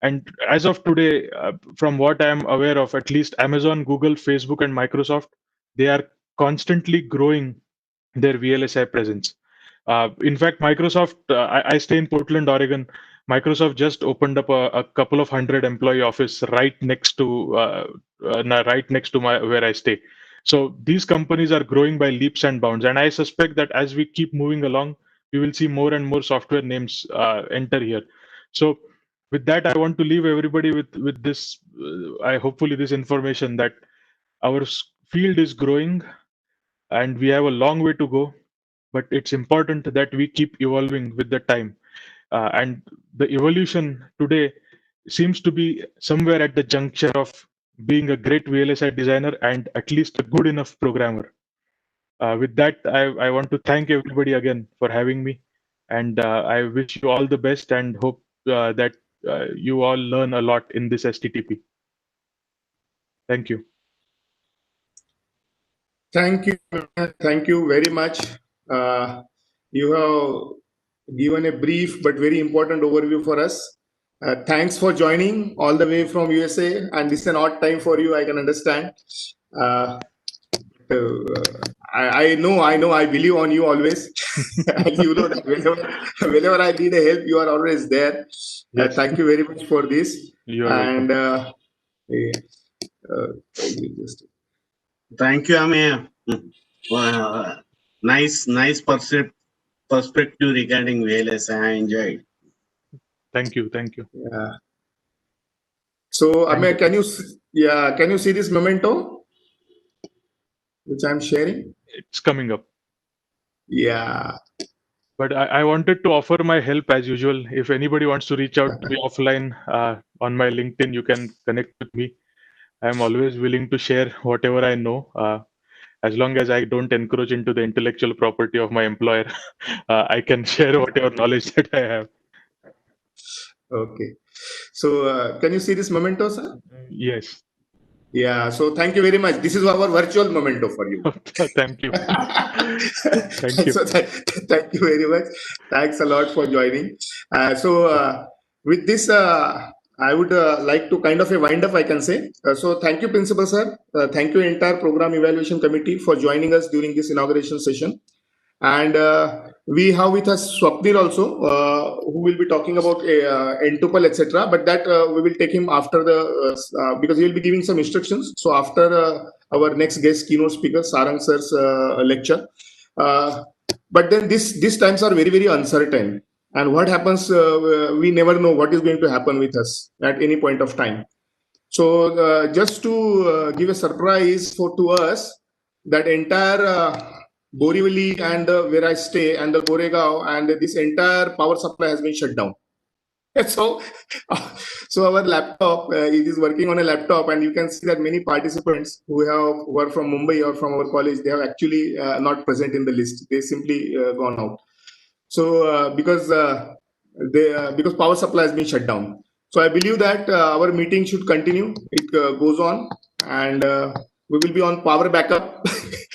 And as of today, from what I am aware of, at least Amazon, Google, Facebook, and Microsoft, they are constantly growing their VLSI presence. In fact, Microsoft, I stay in Portland, Oregon. Microsoft just opened up a couple of hundred employee office right next to where I stay. So these companies are growing by leaps and bounds, and I suspect that as we keep moving along, we will see more and more software names enter here. So with that, I want to leave everybody with this. I hopefully this information that our field is growing, and we have a long way to go, but it's important that we keep evolving with the time. And the evolution today seems to be somewhere at the juncture of being a great VLSI designer and at least a good enough programmer. With that, I want to thank everybody again for having me, and I wish you all the best and hope that you all learn a lot in this STTP. Thank you. Thank you very much. You have given a brief but very important overview for us. Thanks for joining all the way from USA, and this is an odd time for you, I can understand. I know, I believe on you always. And you know that whenever I need a help, you are always there. Yes. Thank you very much for this. You are And Thank you, Amir. Nice perspective regarding VLSI. I enjoyed. Thank you. Yeah. So, Amir, can you see this memento which I'm sharing? It's coming up. Yeah. But I wanted to offer my help as usual. If anybody wants to reach out to me offline on my LinkedIn, you can connect with me. I'm always willing to share whatever I know, as long as I don't encroach into the intellectual property of my employer. I can share whatever knowledge that I have. Okay. So, can you see this memento, sir? Yes. Yeah. So, thank you very much. This is our virtual memento for you. Thank you. Thank you. So, thank you very much. Thanks a lot for joining. With this, I would like to kind of a wind up, I can say. So thank you, Principal Sir. Thank you, entire Program Evaluation Committee, for joining us during this inauguration session. And we have with us Swapnil also, who will be talking about N-tuple, etc. But that we will take him after the, because he will be giving some instructions. So after our next guest keynote speaker, Sarang Sir's lecture. But then these times are very, very uncertain. And what happens, we never know what is going to happen with us at any point of time. So just to give a surprise to us, that entire Borivali and where I stay and the Goregaon and this entire power supply has been shut down. So, so our laptop, it is working on a laptop, and you can see that many participants who are from Mumbai or from our college, they are actually not present in the list. They simply gone out. So because power supply has been shut down. So I believe that our meeting should continue. It goes on, and we will be on power backup.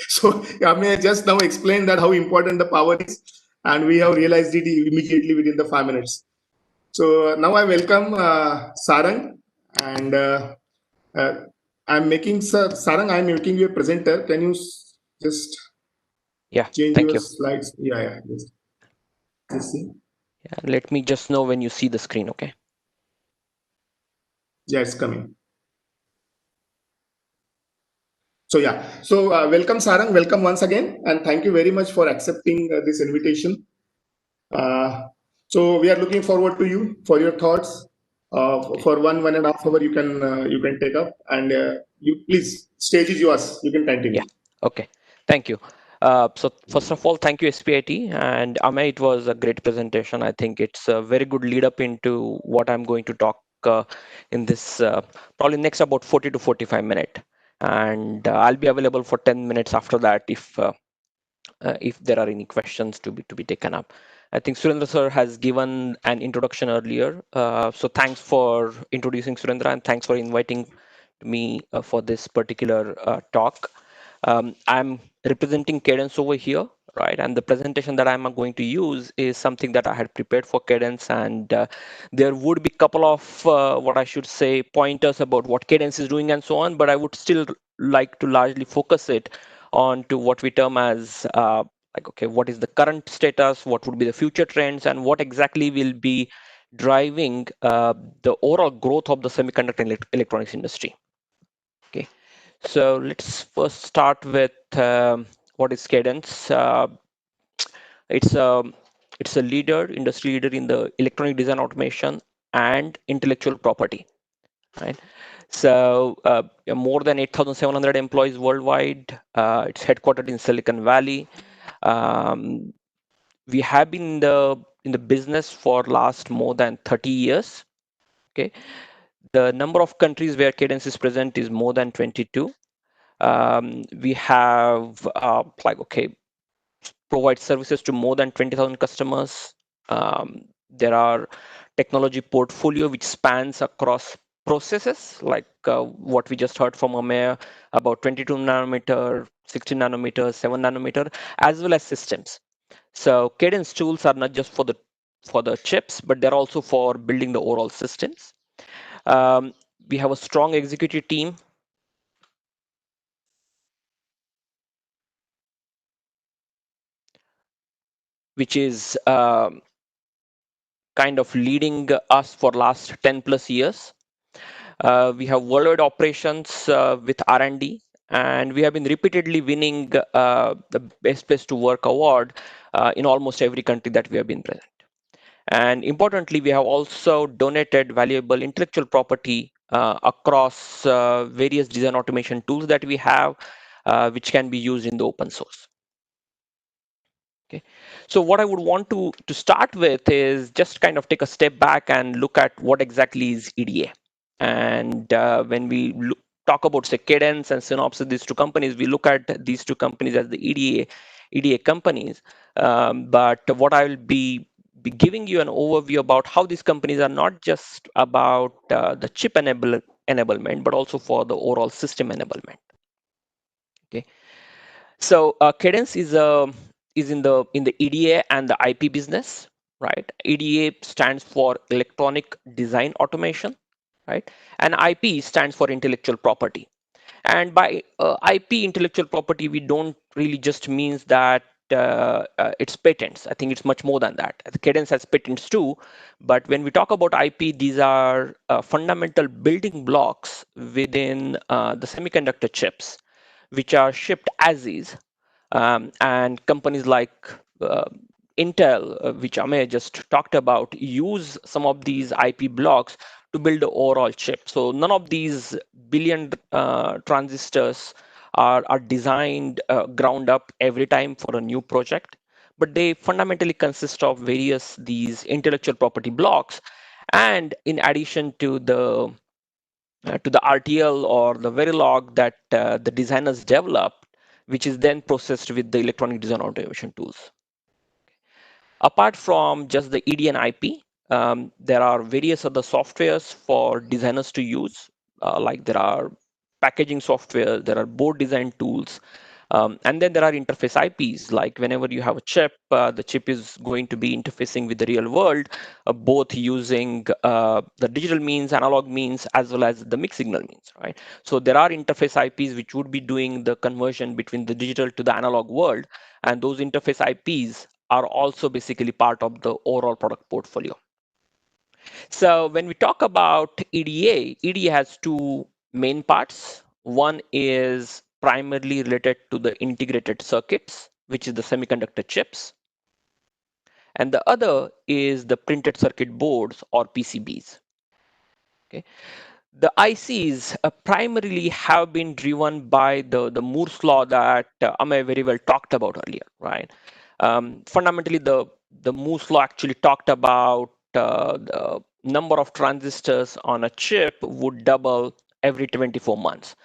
So I may just now explain that how important the power is, and we have realized it immediately within the 5 minutes. So now I welcome Sarang, and I'm making Sarang. I'm making you a presenter. Can you just Yeah, change thank your you. slides? Yeah. Just see. Yeah, let me just know when you see the screen, okay? Yeah, it's coming. So welcome Sarang, welcome once again, and thank you very much for accepting this invitation. So we are looking forward to you for your thoughts. For 1.5 hour, you can take up, and you please, stage is yours. You can continue. Yeah, okay. Thank you. So first of all, thank you, S.P.I.T. And Amay, it was a great presentation. I think it's a very good lead up into what I'm going to talk in this probably next about 40 to 45 minutes. And I'll be available for 10 minutes after that if there are any questions to be taken up. I think Surendra sir has given an introduction earlier. So thanks for introducing Surendra, and thanks for inviting me for this particular talk. I'm representing Cadence over here, right? And the presentation that I'm going to use is something that I had prepared for Cadence, and there would be a couple of what I should say pointers about what Cadence is doing and so on, but I would still like to largely focus it on to what we term as like, okay, what is the current status, what would be the future trends, and what exactly will be driving the overall growth of the semiconductor electronics industry. Okay, so let's first start with what is Cadence. It's a industry leader in the electronic design automation and intellectual property, right? So more than 8,700 employees worldwide. It's headquartered in Silicon Valley. We have been in the business for last more than 30 years. Okay, the number of countries where Cadence is present is more than 22. We have provide services to more than 20,000 customers. There are technology portfolio which spans across processes like what we just heard from Amir about 22 nanometer, 16 nanometer, 7 nanometer, as well as systems. So Cadence tools are not just for the chips, but they're also for building the overall systems. We have a strong executive team which is kind of leading us for last 10 plus years. We have worldwide operations with R&D, and we have been repeatedly winning the Best Place to Work award in almost every country that we have been present. And importantly, we have also donated valuable intellectual property across various design automation tools that we have, which can be used in the open source. Okay, so what I would want to start with is just kind of take a step back and look at what exactly is EDA. And when we talk about, say, Cadence and Synopsys, these two companies, we look at these two companies as the EDA companies. But what I will be giving you an overview about how these companies are not just about the chip enablement, but also for the overall system enablement. Okay, so Cadence is in the EDA and the IP business, right? EDA stands for electronic design automation, right? And IP stands for intellectual property. And by IP, intellectual property, we don't really just means that it's patents. I think it's much more than that. Cadence has patents too, but when we talk about IP, these are fundamental building blocks within the semiconductor chips, which are shipped as is. And companies like Intel, which Amey just talked about, use some of these IP blocks to build the overall chip. So none of these billion transistors are designed ground up every time for a new project, but they fundamentally consist of various these intellectual property blocks. And in addition to the RTL or the Verilog that the designers developed, which is then processed with the electronic design automation tools. Apart from just the ED and IP, there are various other softwares for designers to use, like there are packaging software, there are board design tools, and then there are interface IPs, like whenever you have a chip, the chip is going to be interfacing with the real world, both using the digital means, analog means, as well as the mixed signal means, right? So there are interface IPs which would be doing the conversion between the digital to the analog world, and those interface IPs are also basically part of the overall product portfolio. So when we talk about EDA, EDA has two main parts. One is primarily related to the integrated circuits, which is the semiconductor chips. And the other is the printed circuit boards or PCBs. Okay. The ICs primarily have been driven by the Moore's law that Amey very well talked about earlier, right? Fundamentally, the Moore's law actually talked about the number of transistors on a chip would double every 24 months.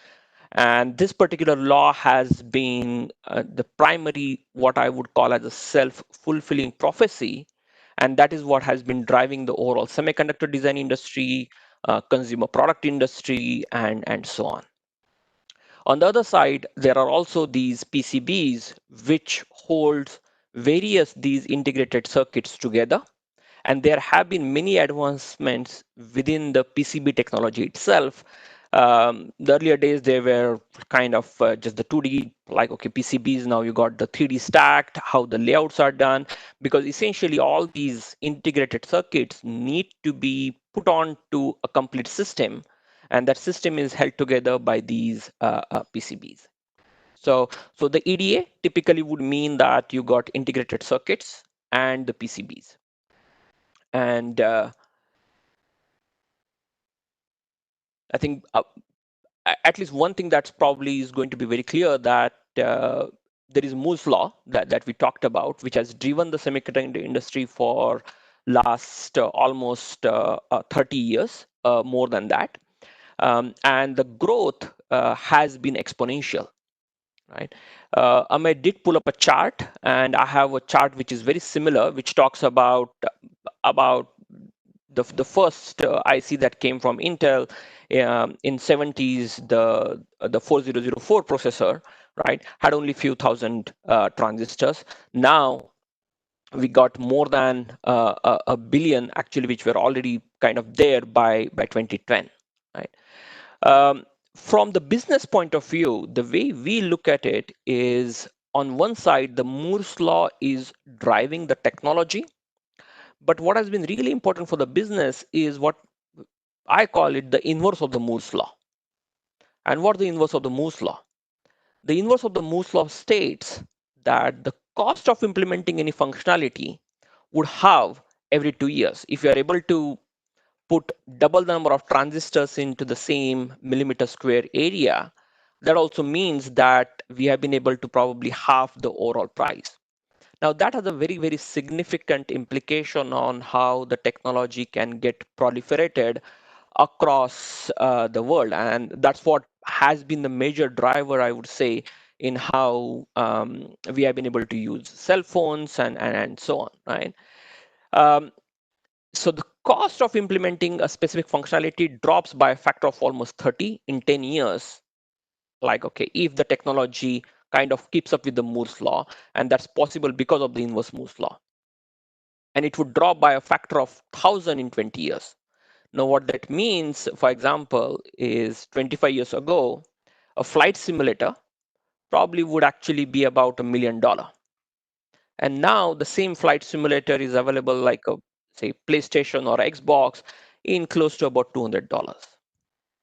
And this particular law has been the primary, what I would call as a self-fulfilling prophecy. And that is what has been driving the overall semiconductor design industry, consumer product industry, and so on. On the other side, there are also these PCBs, which hold various these integrated circuits together. And there have been many advancements within the PCB technology itself. The earlier days, they were kind of just the 2D, like, okay, PCBs, now you got the 3D stacked, how the layouts are done, because essentially all these integrated circuits need to be put on to a complete system, and that system is held together by these PCBs. So the EDA typically would mean that you got integrated circuits and the PCBs. And I think at least one thing that's probably is going to be very clear, that there is Moore's law that we talked about, which has driven the semiconductor industry for last almost 30 years, more than that. And the growth has been exponential, right? Amey did pull up a chart, and I have a chart which is very similar, which talks about the first IC that came from Intel in 70s, the 4004 processor, right, had only few thousand transistors. Now we got more than a billion, actually, which were already kind of there by 2010, right? From the business point of view, the way we look at it is, on one side, the Moore's law is driving the technology. But what has been really important for the business is what I call it the inverse of the Moore's law. And what the inverse of the Moore's law? The inverse of the Moore's law states that the cost of implementing any functionality would halve every 2 years. If you are able to put double the number of transistors into the same millimeter square area, that also means that we have been able to probably halve the overall price. Now, that has a very, very significant implication on how the technology can get proliferated across the world. And that's what has been the major driver, I would say, in how we have been able to use cell phones and so on, right? So the cost of implementing a specific functionality drops by a factor of almost 30 in 10 years. Like, okay, if the technology kind of keeps up with the Moore's law, and that's possible because of the inverse Moore's law. And it would drop by a factor of 1,000 in 20 years. Now, what that means, for example, is 25 years ago, a flight simulator probably would actually be about $1 million. And now the same flight simulator is available like a, say, PlayStation or Xbox in close to about $200,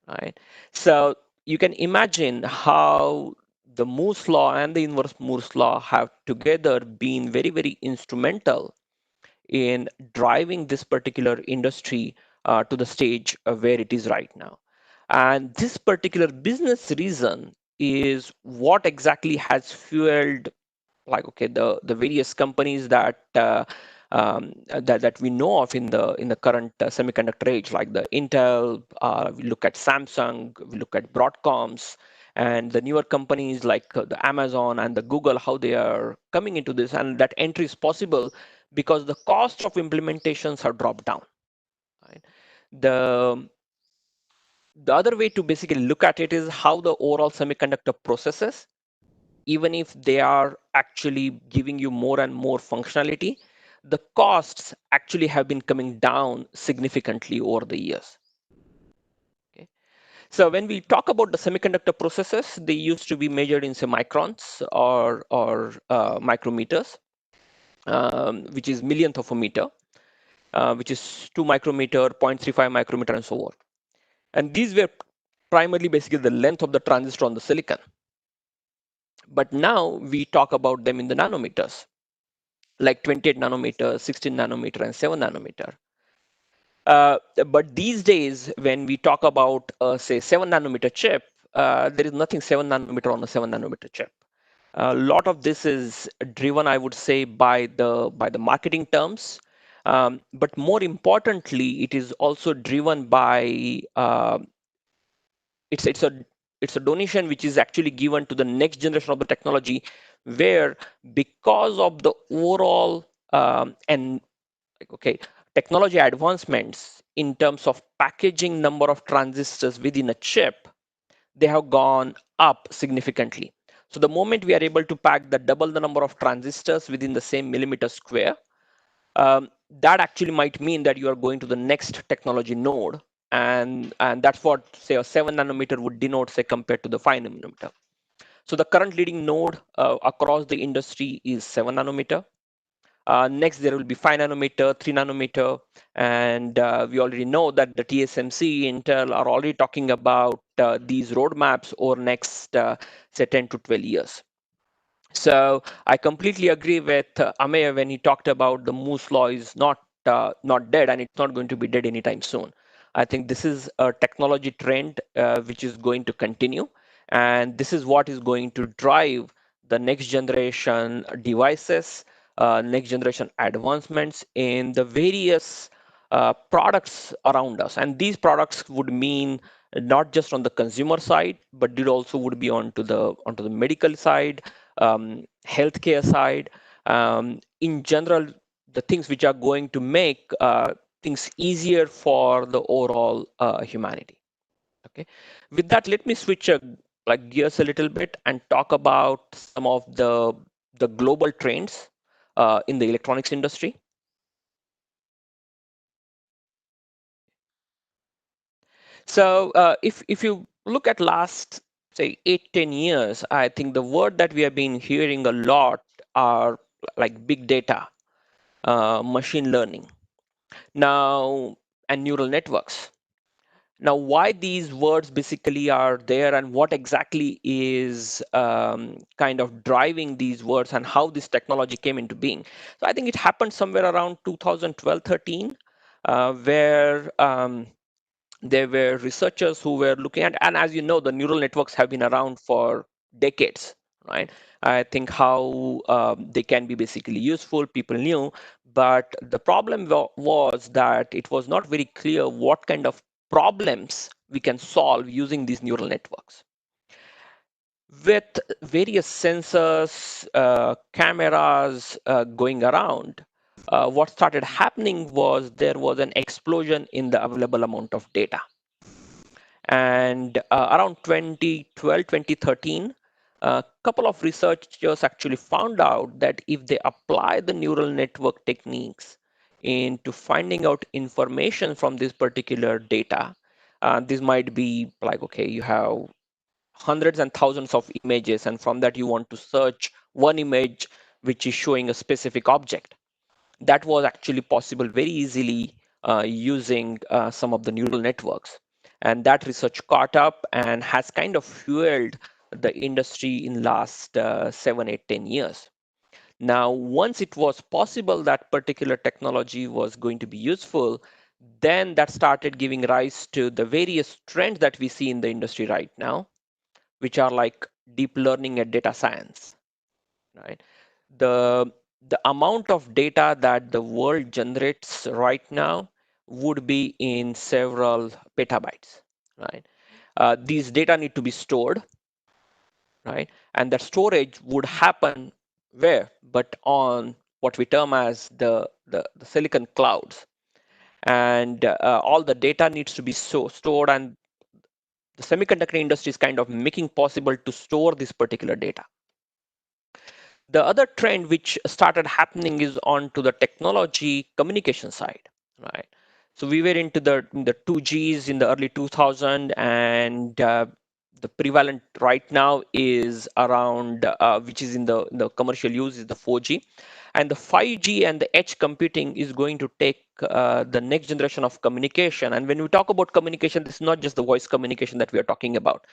right? So you can imagine how the Moore's law and the inverse Moore's law have together been very, very instrumental in driving this particular industry to the stage where it is right now. And this particular business reason is what exactly has fueled, like, okay, the various companies that we know of in the current semiconductor age, like the Intel, we look at Samsung, we look at Broadcoms, and the newer companies like the Amazon and the Google, how they are coming into this, and that entry is possible because the cost of implementations have dropped down. Right? The other way to basically look at it is how the overall semiconductor processes, even if they are actually giving you more and more functionality, the costs actually have been coming down significantly over the years. Okay. So when we talk about the semiconductor processes, they used to be measured in, say, microns or micrometers, which is millionth of a meter, which is 2 micrometer, 0.35 micrometer, and so on. And these were primarily basically the length of the transistor on the silicon. But now we talk about them in the nanometers, like 28 nanometer, 16 nanometer, and 7 nanometer. But these days, when we talk about, say, 7 nanometer chip, there is nothing 7 nanometer on a 7 nanometer chip. A lot of this is driven, I would say, by the marketing terms. But more importantly, it is also driven by it's a donation which is actually given to the next generation of the technology, where because of the overall and okay technology advancements in terms of packaging number of transistors within a chip, they have gone up significantly. So the moment we are able to pack the double the number of transistors within the same millimeter square, that actually might mean that you are going to the next technology node, and that's what, say, a 7 nanometer would denote, say, compared to the 5 nanometer. So the current leading node across the industry is 7 nanometer. Next, there will be 5 nanometer, 3 nanometer, and we already know that the TSMC, Intel are already talking about these roadmaps over next, say, 10 to 12 years. So I completely agree with Amey when he talked about the Moore's law is not dead, and it's not going to be dead anytime soon. I think this is a technology trend which is going to continue, and this is what is going to drive the next generation devices, next generation advancements in the various products around us. And these products would mean not just on the consumer side, but it also would be onto the medical side, healthcare side, in general, the things which are going to make things easier for the overall humanity. Okay, with that, let me switch like gears a little bit and talk about some of the global trends in the electronics industry. So if you look at last, say, 8-10 years, I think the word that we have been hearing a lot are like big data, machine learning, now, and neural networks. Now, why these words basically are there, and what exactly is kind of driving these words, and how this technology came into being? So I think it happened somewhere around 2012-13, where there were researchers who were looking at, and as you know, the neural networks have been around for decades, right? I think how they can be basically useful, people knew, but the problem was that it was not very clear what kind of problems we can solve using these neural networks. With various sensors, cameras going around, what started happening was there was an explosion in the available amount of data. And around 2012, 2013, a couple of researchers actually found out that if they apply the neural network techniques into finding out information from this particular data. This might be like, okay, you have hundreds and thousands of images, and from that you want to search one image which is showing a specific object. That was actually possible very easily using some of the neural networks. And that research caught up and has kind of fueled the industry in last 7, 8, 10 years. Now, once it was possible that particular technology was going to be useful, then that started giving rise to the various trends that we see in the industry right now, which are like deep learning and data science, right? The amount of data that the world generates right now would be in several petabytes, right? These data need to be stored, right? And that storage would happen where? But on what we term as the silicon clouds. And all the data needs to be stored, and the semiconductor industry is kind of making possible to store this particular data. The other trend which started happening is on to the technology communication side, right? So we were into the 2Gs in the early 2000, and the prevalent right now is around, which is in the commercial use, is the 4G. And the 5G and the edge computing is going to take the next generation of communication. And when we talk about communication, this is not just the voice communication that we are talking about.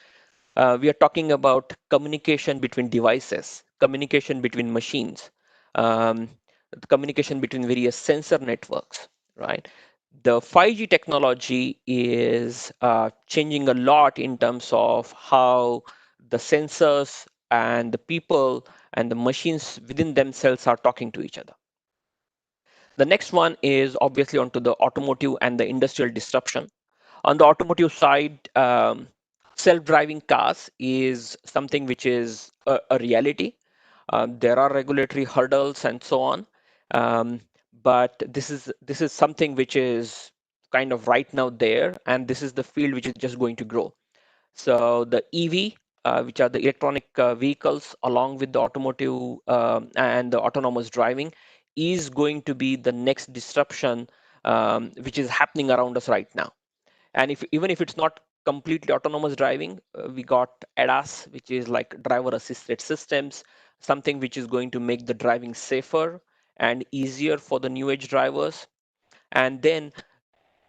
We are talking about communication between devices, communication between machines, um, communication between various sensor networks, right? The 5G technology is changing a lot in terms of how the sensors and the people and the machines within themselves are talking to each other. The next one is obviously onto the automotive and the industrial disruption. On the automotive side, self-driving cars is something which is a reality. There are regulatory hurdles and so on, but this is something which is kind of right now there, and this is the field which is just going to grow. So the EV, which are the electronic vehicles, along with the automotive and the autonomous driving, is going to be the next disruption which is happening around us right now. And even if it's not completely autonomous driving, we got ADAS, which is like driver assisted systems, something which is going to make the driving safer and easier for the new age drivers. And then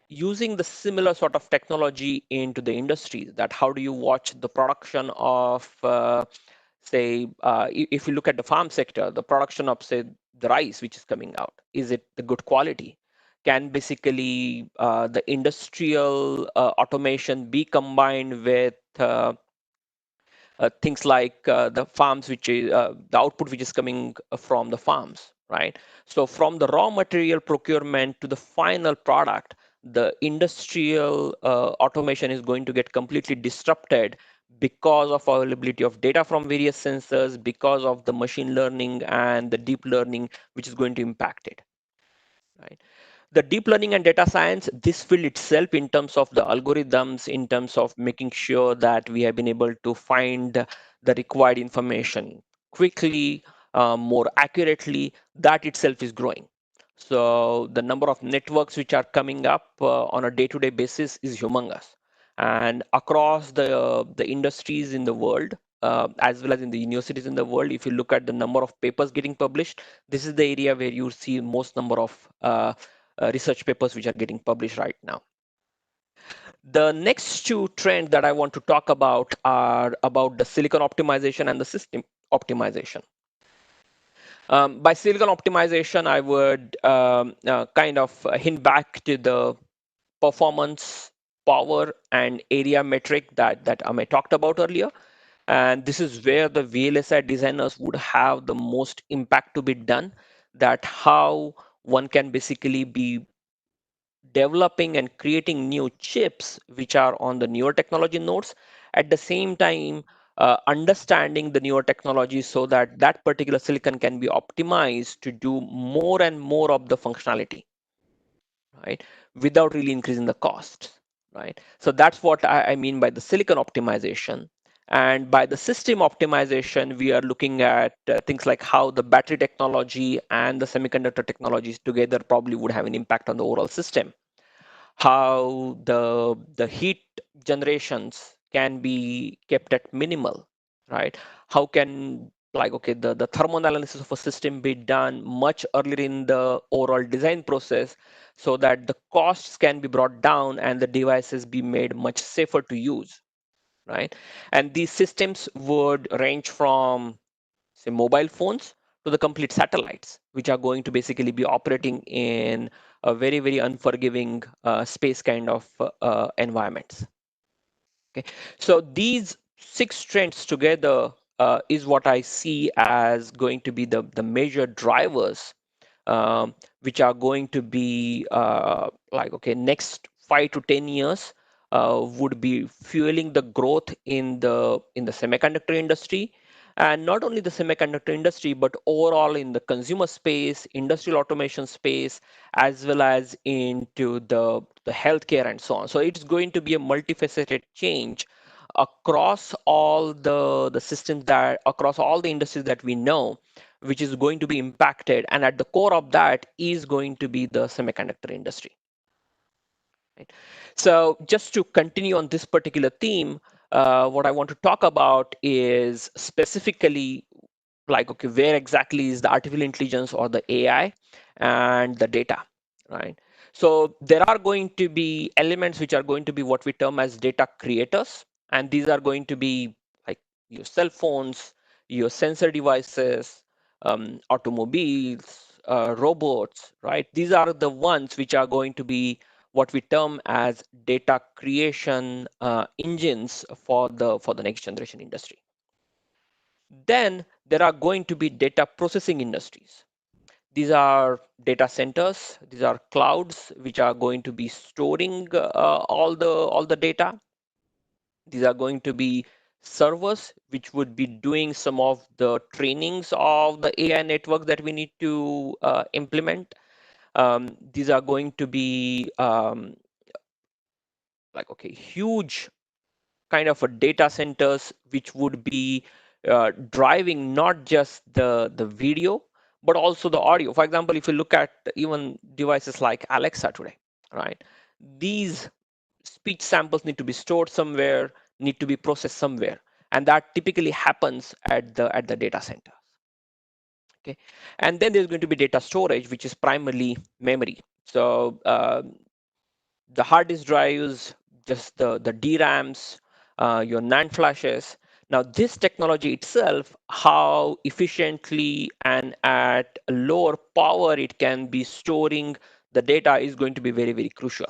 using the similar sort of technology into the industry, that how do you watch the production of say if you look at the farm sector, the production of say the rice which is coming out, is it the good quality? Can basically the industrial automation be combined with things like the farms, which is the output which is coming from the farms, right? So from the raw material procurement to the final product, the industrial automation is going to get completely disrupted because of availability of data from various sensors, because of the machine learning and the deep learning, which is going to impact it, right? The deep learning and data science, this field itself, in terms of the algorithms, in terms of making sure that we have been able to find the required information quickly, more accurately, that itself is growing. So the number of networks which are coming up on a day-to-day basis is humongous. And across the industries in the world, as well as in the universities in the world, if you look at the number of papers getting published, this is the area where you see most number of research papers which are getting published right now. The next two trends that I want to talk about are about the silicon optimization and the system optimization. By silicon optimization, I would kind of hint back to the performance, power, and area metric that Amay talked about earlier. And this is where the VLSI designers would have the most impact to be done, that how one can basically be developing and creating new chips which are on the newer technology nodes, at the same time understanding the newer technology so that that particular silicon can be optimized to do more and more of the functionality, right, without really increasing the cost, right? So that's what I mean by the silicon optimization. And by the system optimization, we are looking at things like how the battery technology and the semiconductor technologies together probably would have an impact on the overall system. How the heat generations can be kept at minimal, right? How can, like, okay, the thermal analysis of a system be done much earlier in the overall design process so that the costs can be brought down and the devices be made much safer to use, right? And these systems would range from, say, mobile phones to the complete satellites, which are going to basically be operating in a very, very unforgiving space kind of environments. Okay, so these 6 trends together is what I see as going to be the major drivers, which are going to be like, okay, next 5 to 10 years would be fueling the growth in the semiconductor industry, and not only the semiconductor industry, but overall in the consumer space, industrial automation space, as well as into the healthcare and so on. So it's going to be a multifaceted change across all the systems, that across all the industries that we know, which is going to be impacted, and at the core of that is going to be the semiconductor industry. Right? So just to continue on this particular theme, what I want to talk about is specifically, like, okay, where exactly is the artificial intelligence or the AI and the data, right? So there are going to be elements which are going to be what we term as data creators, and these are going to be like your cell phones, your sensor devices, automobiles, robots, right? These are the ones which are going to be what we term as data creation engines for the next generation industry. Then there are going to be data processing industries. These are data centers, these are clouds which are going to be storing all the data. These are going to be servers which would be doing some of the trainings of the AI network that we need to implement. These are going to be like, okay, huge kind of a data centers which would be driving not just the video but also the audio. For example, if you look at even devices like Alexa today, right? These speech samples need to be stored somewhere, need to be processed somewhere, and that typically happens at the data center. Okay, and then there's going to be data storage, which is primarily memory. So the hard disk drives, just the DRAMs, your NAND flashes. Now, this technology itself, how efficiently and at a lower power it can be storing the data is going to be very, very crucial.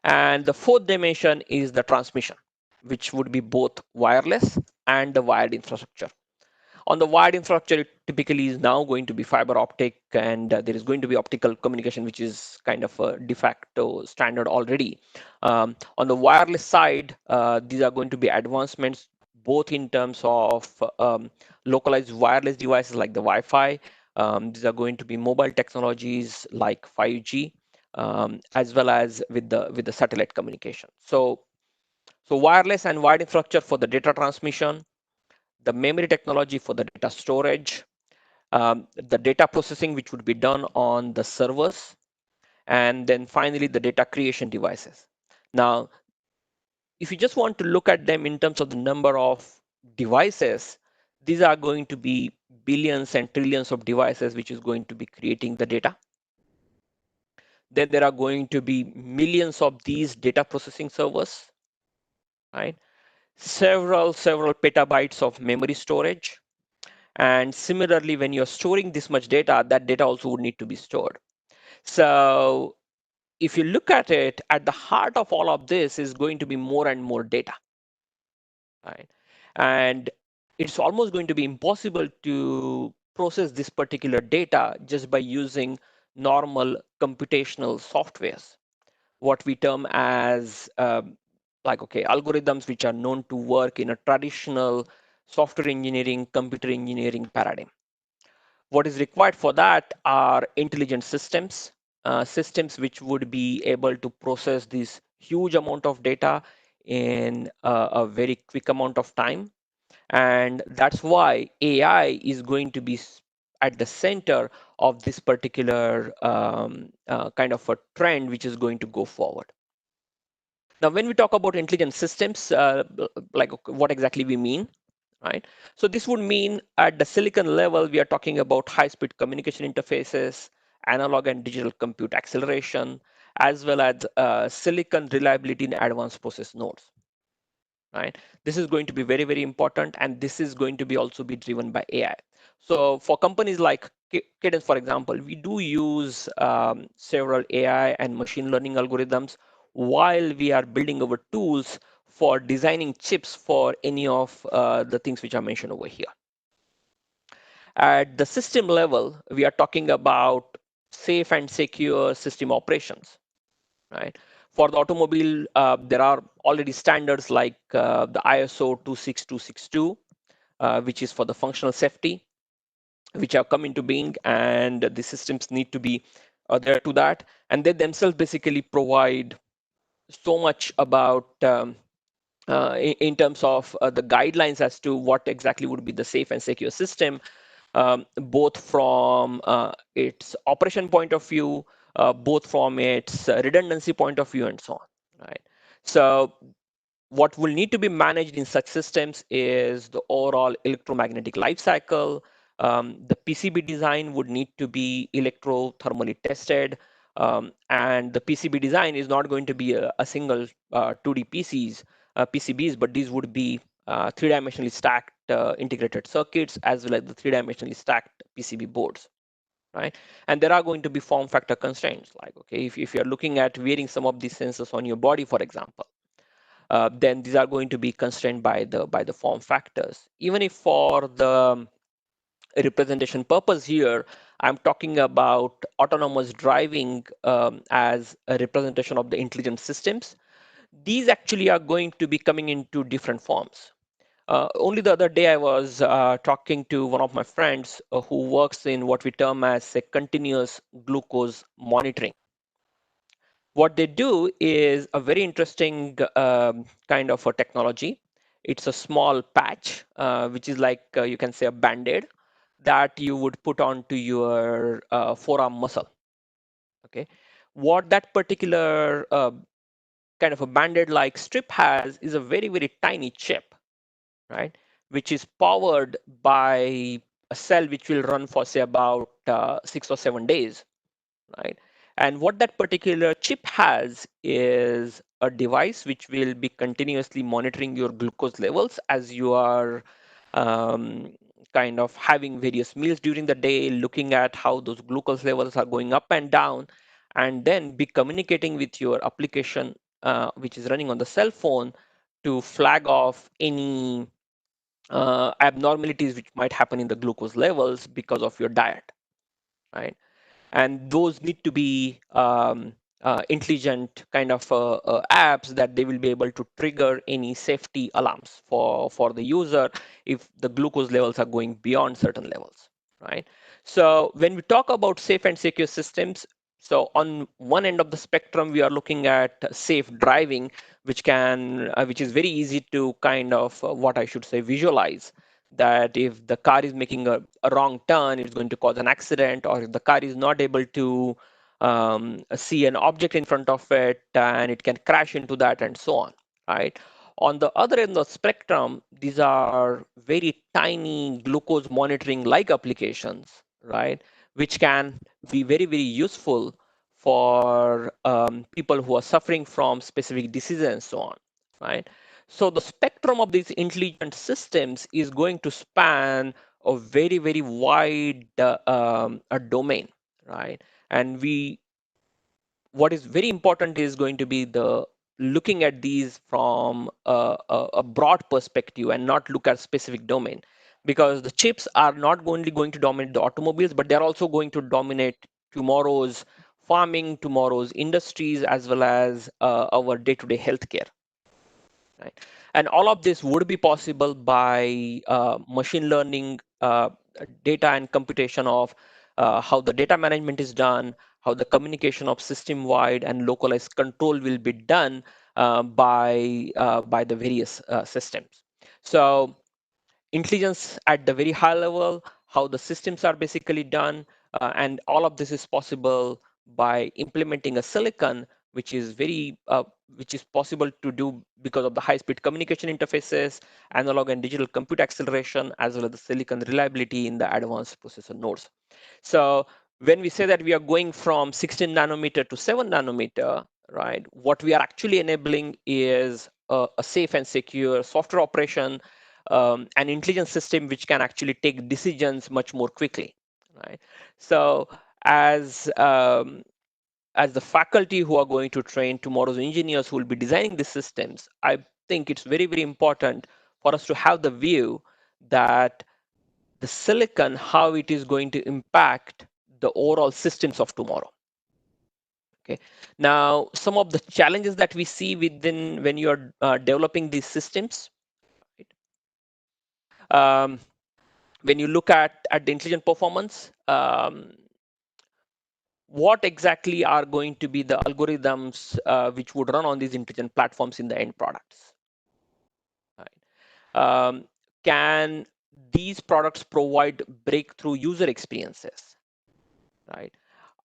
And the fourth dimension is the transmission, which would be both wireless and the wired infrastructure. On the wired infrastructure, it typically is now going to be fiber optic, and there is going to be optical communication, which is kind of a de facto standard already. On the wireless side, these are going to be advancements both in terms of localized wireless devices like the Wi-Fi. These are going to be mobile technologies like 5G, as well as with the satellite communication. So wireless and wired infrastructure for the data transmission, the memory technology for the data storage, the data processing, which would be done on the servers, and then finally the data creation devices. Now, if you just want to look at them in terms of the number of devices, these are going to be billions and trillions of devices, which is going to be creating the data. Then there are going to be millions of these data processing servers, right? Several petabytes of memory storage. And similarly, when you're storing this much data, that data also would need to be stored. So if you look at it, at the heart of all of this is going to be more and more data, right? And it's almost going to be impossible to process this particular data just by using normal computational softwares, what we term as like, okay, algorithms which are known to work in a traditional software engineering, computer engineering paradigm. What is required for that are intelligent systems, systems which would be able to process this huge amount of data in a very quick amount of time. And that's why AI is going to be at the center of this particular kind of a trend which is going to go forward. Now, when we talk about intelligent systems, like what exactly we mean, right? So this would mean at the silicon level, we are talking about high-speed communication interfaces, analog and digital compute acceleration, as well as silicon reliability in advanced process nodes, right? This is going to be very, very important, and this is going to be also be driven by AI. So for companies like Cadence, for example, we do use several AI and machine learning algorithms while we are building our tools for designing chips for any of the things which are mentioned over here. At the system level, we are talking about safe and secure system operations, right? For the automobile, there are already standards like the ISO 26262, which is for the functional safety, which have come into being, and the systems need to be there to that. And they themselves basically provide so much about in terms of the guidelines as to what exactly would be the safe and secure system, both from its operation point of view, both from its redundancy point of view, and so on, right? So what will need to be managed in such systems is the overall electromagnetic life cycle. The PCB design would need to be electrothermally tested, and the PCB design is not going to be a single 2D PCBs, but these would be three-dimensionally stacked integrated circuits, as well as the three-dimensionally stacked PCB boards, right? And there are going to be form factor constraints, like, okay, if you're looking at wearing some of these sensors on your body, for example, then these are going to be constrained by the form factors. Even if for the representation purpose here, I'm talking about autonomous driving as a representation of the intelligent systems. These actually are going to be coming into different forms. Only the other day, I was talking to one of my friends who works in what we term as a continuous glucose monitoring. What they do is a very interesting kind of a technology. It's a small patch, which is like you can say a band-aid that you would put onto your forearm muscle. Okay, what that particular kind of a band-aid like strip has is a very, very tiny chip, right, which is powered by a cell which will run for say about 6 or 7 days, right? And what that particular chip has is a device which will be continuously monitoring your glucose levels as you are um, kind of having various meals during the day, looking at how those glucose levels are going up and down, and then be communicating with your application, which is running on the cell phone, to flag off any abnormalities which might happen in the glucose levels because of your diet, right? And those need to be intelligent kind of apps that they will be able to trigger any safety alarms for the user if the glucose levels are going beyond certain levels, right? So when we talk about safe and secure systems, so on one end of the spectrum, we are looking at safe driving, which is very easy to kind of what I should say visualize, that if the car is making a wrong turn, it's going to cause an accident, or if the car is not able to see an object in front of it, and it can crash into that, and so on, right? On the other end of the spectrum, these are very tiny glucose monitoring like applications, right, which can be very, very useful for people who are suffering from specific diseases and so on, right? So the spectrum of these intelligent systems is going to span a very, very wide a domain, right? And what is very important is going to be the looking at these from a broad perspective and not look at specific domain, because the chips are not only going to dominate the automobiles, but they're also going to dominate tomorrow's farming, tomorrow's industries, as well as our day-to-day healthcare, right? And all of this would be possible by machine learning, data and computation of how the data management is done, how the communication of system-wide and localized control will be done by the various systems. So intelligence at the very high level, how the systems are basically done, and all of this is possible by implementing a silicon which is possible to do because of the high-speed communication interfaces, analog and digital compute acceleration, as well as the silicon reliability in the advanced processor nodes. So when we say that we are going from 16 nanometer to 7 nanometer, right, what we are actually enabling is a safe and secure software operation, an intelligent system which can actually take decisions much more quickly, right? So as the faculty who are going to train tomorrow's engineers who will be designing these systems, I think it's very, very important for us to have the view that the silicon, how it is going to impact the overall systems of tomorrow. Okay. Now, some of the challenges that we see within when you are developing these systems, right? When you look at the intelligent performance, what exactly are going to be the algorithms which would run on these intelligent platforms in the end products? Right. Can these products provide breakthrough user experiences? Right.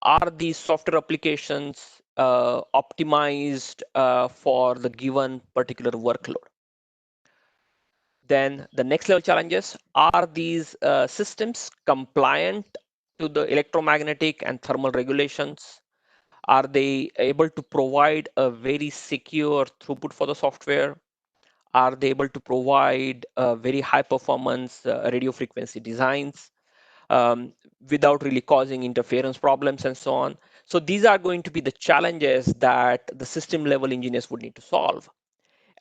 Are these software applications optimized for the given particular workload? Then the next level challenges, are these systems compliant to the electromagnetic and thermal regulations? Are they able to provide a very secure throughput for the software? Are they able to provide very high performance radio frequency designs without really causing interference problems and so on? So these are going to be the challenges that the system level engineers would need to solve.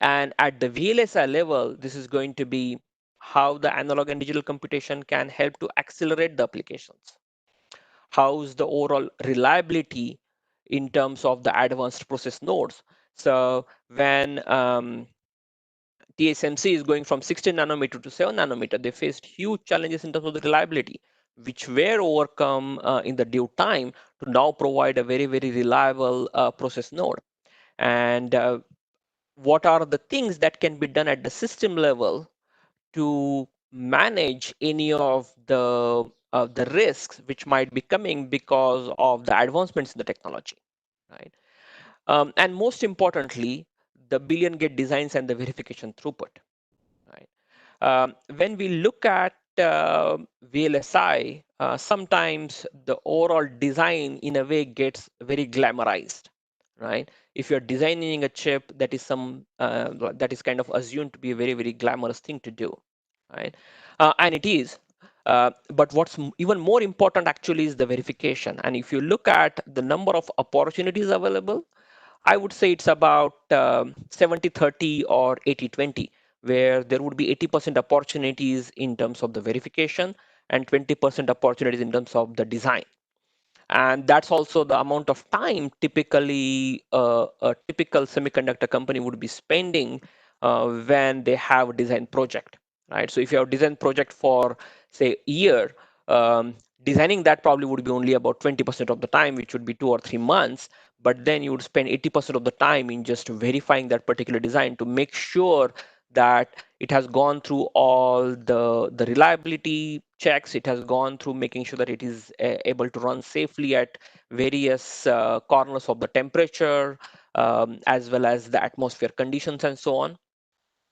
And at the VLSI level, this is going to be how the analog and digital computation can help to accelerate the applications. How's the overall reliability in terms of the advanced process nodes? So when TSMC is going from 16 nanometer to 7 nanometer, they faced huge challenges in terms of the reliability, which were overcome in the due time to now provide a very, very reliable process node. And what are the things that can be done at the system level to manage any of the risks which might be coming because of the advancements in the technology, right? And most importantly, the billion gate designs and the verification throughput, right? When we look at VLSI, sometimes the overall design in a way gets very glamorized, right? If you're designing a chip that is that is kind of assumed to be a very, very glamorous thing to do, right? And it is. But what's even more important actually is the verification. And if you look at the number of opportunities available, I would say it's about 70-30 or 80-20, where there would be 80% opportunities in terms of the verification and 20% opportunities in terms of the design. And that's also the amount of time typically a typical semiconductor company would be spending when they have a design project, right? So if you have a design project for, say, a year, designing that probably would be only about 20% of the time, which would be 2 or 3 months. But then you would spend 80% of the time in just verifying that particular design to make sure that it has gone through all the reliability checks. It has gone through making sure that it is able to run safely at various corners of the temperature, as well as the atmosphere conditions and so on.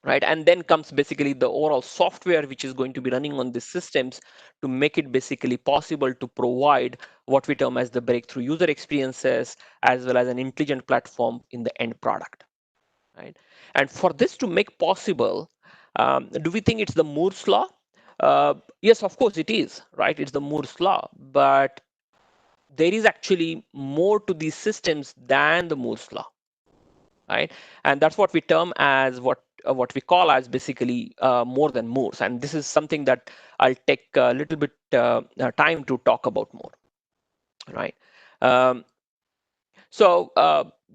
Right, and then comes basically the overall software which is going to be running on these systems to make it basically possible to provide what we term as the breakthrough user experiences, as well as an intelligent platform in the end product. Right, and for this to make possible, do we think it's the Moore's law? Yes, of course it is, right? It's the Moore's law, but there is actually more to these systems than the Moore's law, right? And that's what we term as what we call as basically more than Moore's. And this is something that I'll take a little bit time to talk about more, right? So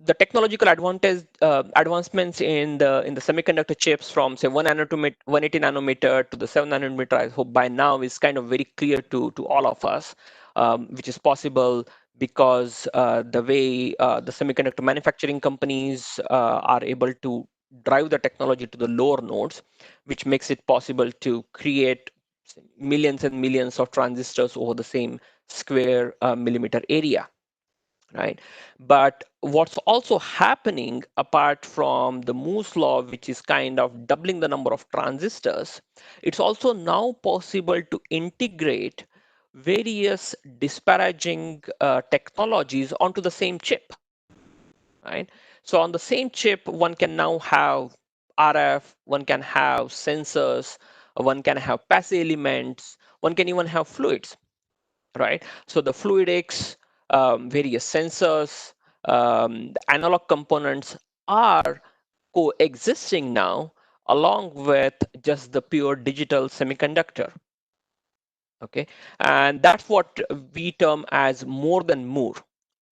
the technological advancements in the semiconductor chips from, say, 180 nanometer to the 7 nanometer, I hope by now is kind of very clear to all of us, which is possible because the way the semiconductor manufacturing companies are able to drive the technology to the lower nodes, which makes it possible to create millions and millions of transistors over the same square millimeter area, right? But what's also happening apart from the Moore's law, which is kind of doubling the number of transistors, it's also now possible to integrate various disparaging technologies onto the same chip, right? So on the same chip, one can now have RF, one can have sensors, one can have passive elements, one can even have fluids, right? So the fluidics, various sensors, the analog components are coexisting now along with just the pure digital semiconductor. Okay, and that's what we term as more than Moore.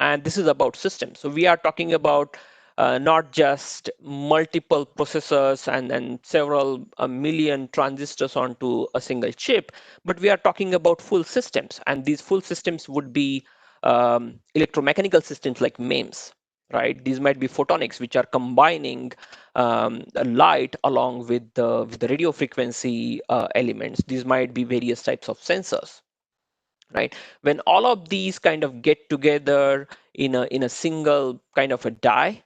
And this is about systems. So we are talking about not just multiple processors and several million transistors onto a single chip, but we are talking about full systems. And these full systems would be electromechanical systems like MEMS, right? These might be photonics, which are combining light along with the radio frequency elements. These might be various types of sensors, right? When all of these kind of get together in a single kind of a die,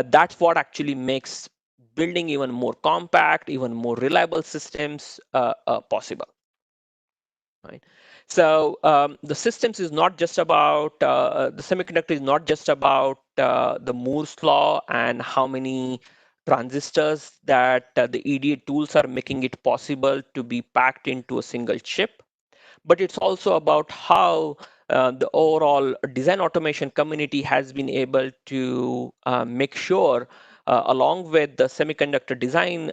that's what actually makes building even more compact, even more reliable systems possible, right? So the systems is not just about the semiconductor is not just about the Moore's law and how many transistors that the EDA tools are making it possible to be packed into a single chip, but it's also about how the overall design automation community has been able to make sure, along with the semiconductor design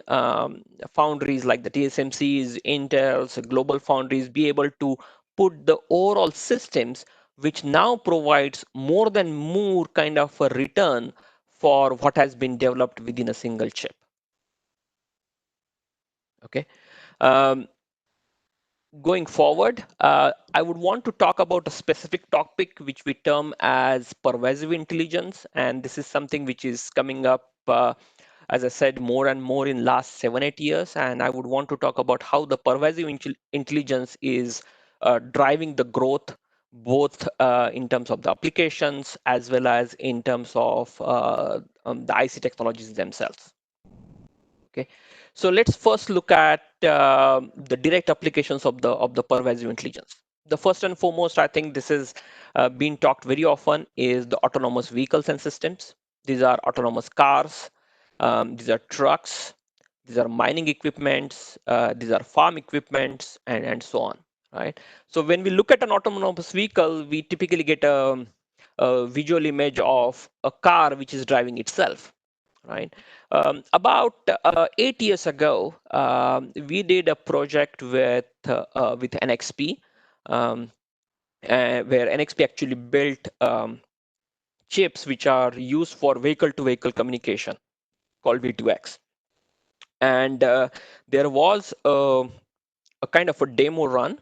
foundries like the TSMCs, Intel's, global foundries, be able to put the overall systems, which now provides more than more kind of a return for what has been developed within a single chip. Okay. Going forward, I would want to talk about a specific topic which we term as pervasive intelligence, and this is something which is coming up, as I said, more and more in last 7-8 years. And I would want to talk about how the pervasive intelligence is driving the growth, both in terms of the applications as well as in terms of the IC technologies themselves. Okay, so let's first look at the direct applications of the pervasive intelligence. The first and foremost, I think this is being talked very often, is the autonomous vehicles and systems. These are autonomous cars, these are trucks, these are mining equipments, these are farm equipments, and so on, right? So when we look at an autonomous vehicle, we typically get a visual image of a car which is driving itself, right? About 8 years ago, we did a project with NXP, where NXP actually built chips which are used for vehicle-to-vehicle communication, called V2X. And there was a kind of a demo run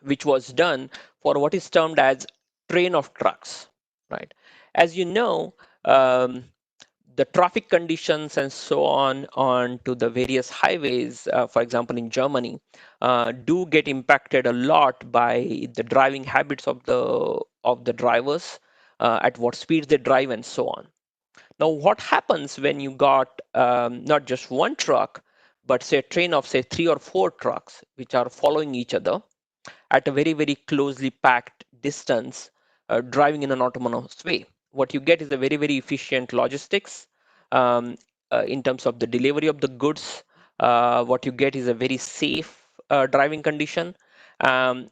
which was done for what is termed as train of trucks, right? As you know, the traffic conditions and so on to the various highways, for example, in Germany, do get impacted a lot by the driving habits of the drivers, at what speeds they drive, and so on. Now, what happens when you got not just one truck, but say a train of say 3 or 4 trucks which are following each other at a very, very closely packed distance, driving in an autonomous way? What you get is a very, very efficient logistics in terms of the delivery of the goods. What you get is a very safe driving condition. Um,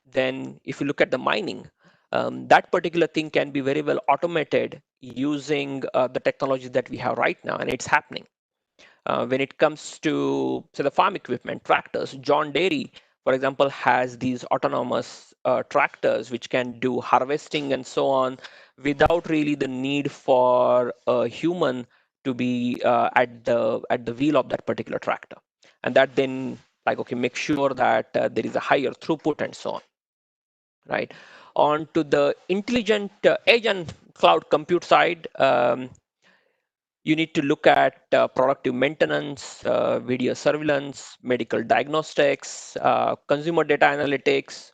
then if you look at the mining, that particular thing can be very well automated using the technology that we have right now, and it's happening. When it comes to, say, the farm equipment, tractors, John Deere, for example, has these autonomous tractors which can do harvesting and so on without really the need for a human to be at the wheel of that particular tractor. And that then, like, okay, make sure that there is a higher throughput and so on, right? onto the intelligent edge and cloud compute side, you need to look at productive maintenance, video surveillance, medical diagnostics, consumer data analytics,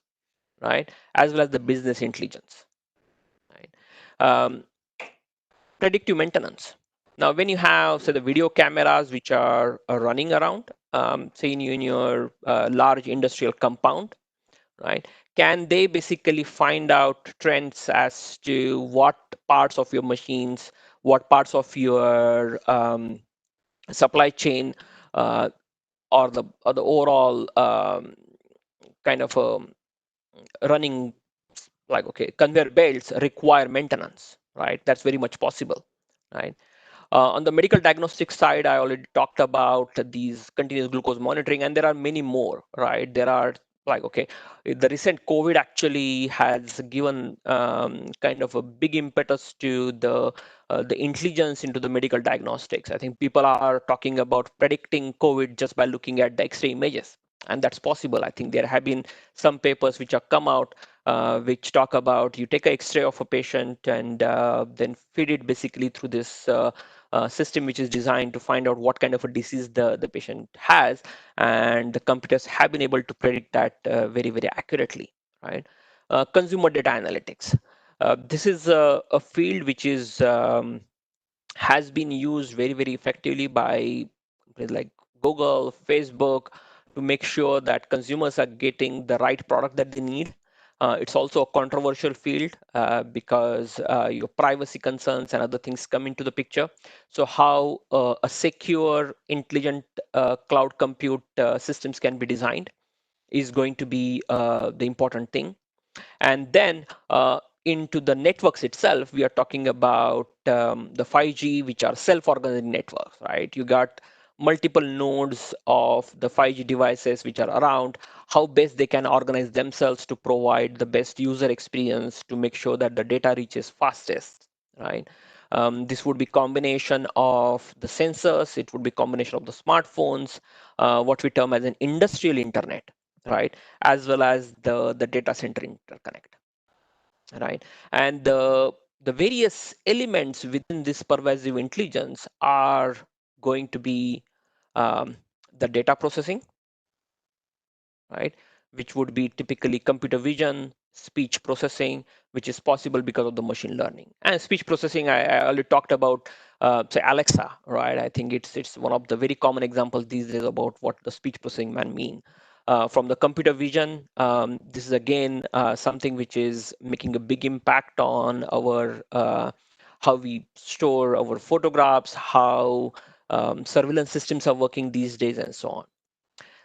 right, as well as the business intelligence, right? Predictive maintenance. Now, when you have, say, the video cameras which are running around, say in your large industrial compound, right, can they basically find out trends as to what parts of your machines, what parts of your supply chain, or the overall kind of running, like, okay, conveyor belts require maintenance, right? That's very much possible, right? On the medical diagnostic side, I already talked about these continuous glucose monitoring, and there are many more, right? There are, like, okay, the recent COVID actually has given kind of a big impetus to the intelligence into the medical diagnostics. I think people are talking about predicting COVID just by looking at the X-ray images, and that's possible. I think there have been some papers which have come out which talk about you take an X-ray of a patient and then feed it basically through this system which is designed to find out what kind of a disease the patient has, and the computers have been able to predict that very, very accurately, right? Consumer data analytics. This is a field which is has been used very, very effectively by companies like Google, Facebook, to make sure that consumers are getting the right product that they need. It's also a controversial field because your privacy concerns and other things come into the picture. So how a secure, intelligent cloud compute systems can be designed is going to be the important thing. And then into the networks itself, we are talking about the 5G, which are self-organizing networks, right? You got multiple nodes of the 5G devices which are around, how best they can organize themselves to provide the best user experience to make sure that the data reaches fastest, right? This would be combination of the sensors, it would be combination of the smartphones, what we term as an industrial internet, right? As well as the data center interconnect, right? And the various elements within this pervasive intelligence are going to be the data processing, right? Which would be typically computer vision, speech processing, which is possible because of the machine learning. And speech processing, I already talked about, say Alexa, right? I think it's one of the very common examples these days about what the speech processing man mean. From the computer vision, this is again something which is making a big impact on our how we store our photographs, how surveillance systems are working these days, and so on.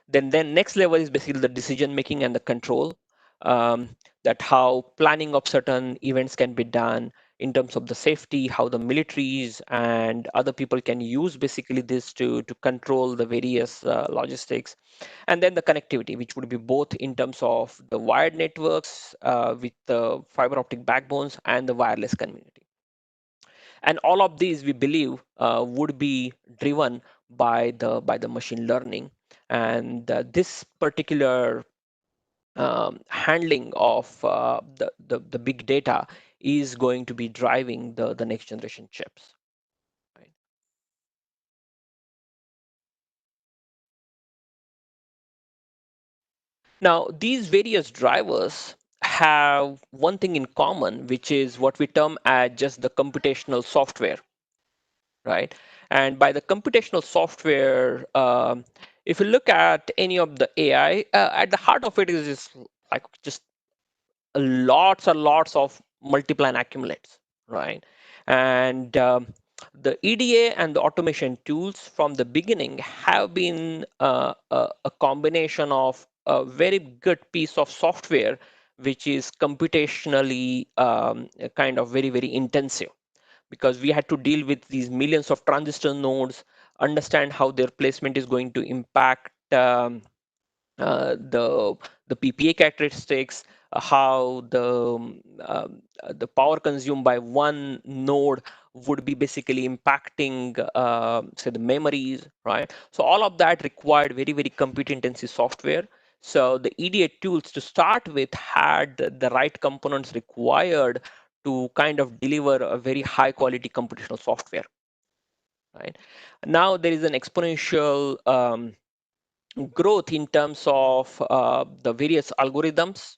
Then next level is basically the decision making and the control, that how planning of certain events can be done in terms of the safety, how the militaries and other people can use basically this to control the various logistics. And then the connectivity, which would be both in terms of the wired networks with the fiber optic backbones and the wireless community. And all of these, we believe, would be driven by the machine learning. And this particular handling of the big data is going to be driving the next generation chips. Right? Now, these various drivers have one thing in common, which is what we term as just the computational software, right? And by the computational software, if you look at any of the AI, at the heart of it is just lots and lots of multiply and accumulates, right? And the EDA and the automation tools from the beginning have been a combination of a very good piece of software, which is computationally kind of very, very intensive, because we had to deal with these millions of transistor nodes, understand how their placement is going to impact the PPA characteristics, how the power consumed by one node would be basically impacting, say, the memories, right? So all of that required very, very compute intensive software, So the EDA tools to start with had the right components required to kind of deliver a very high quality computational software. Right now, there is an exponential growth in terms of the various algorithms,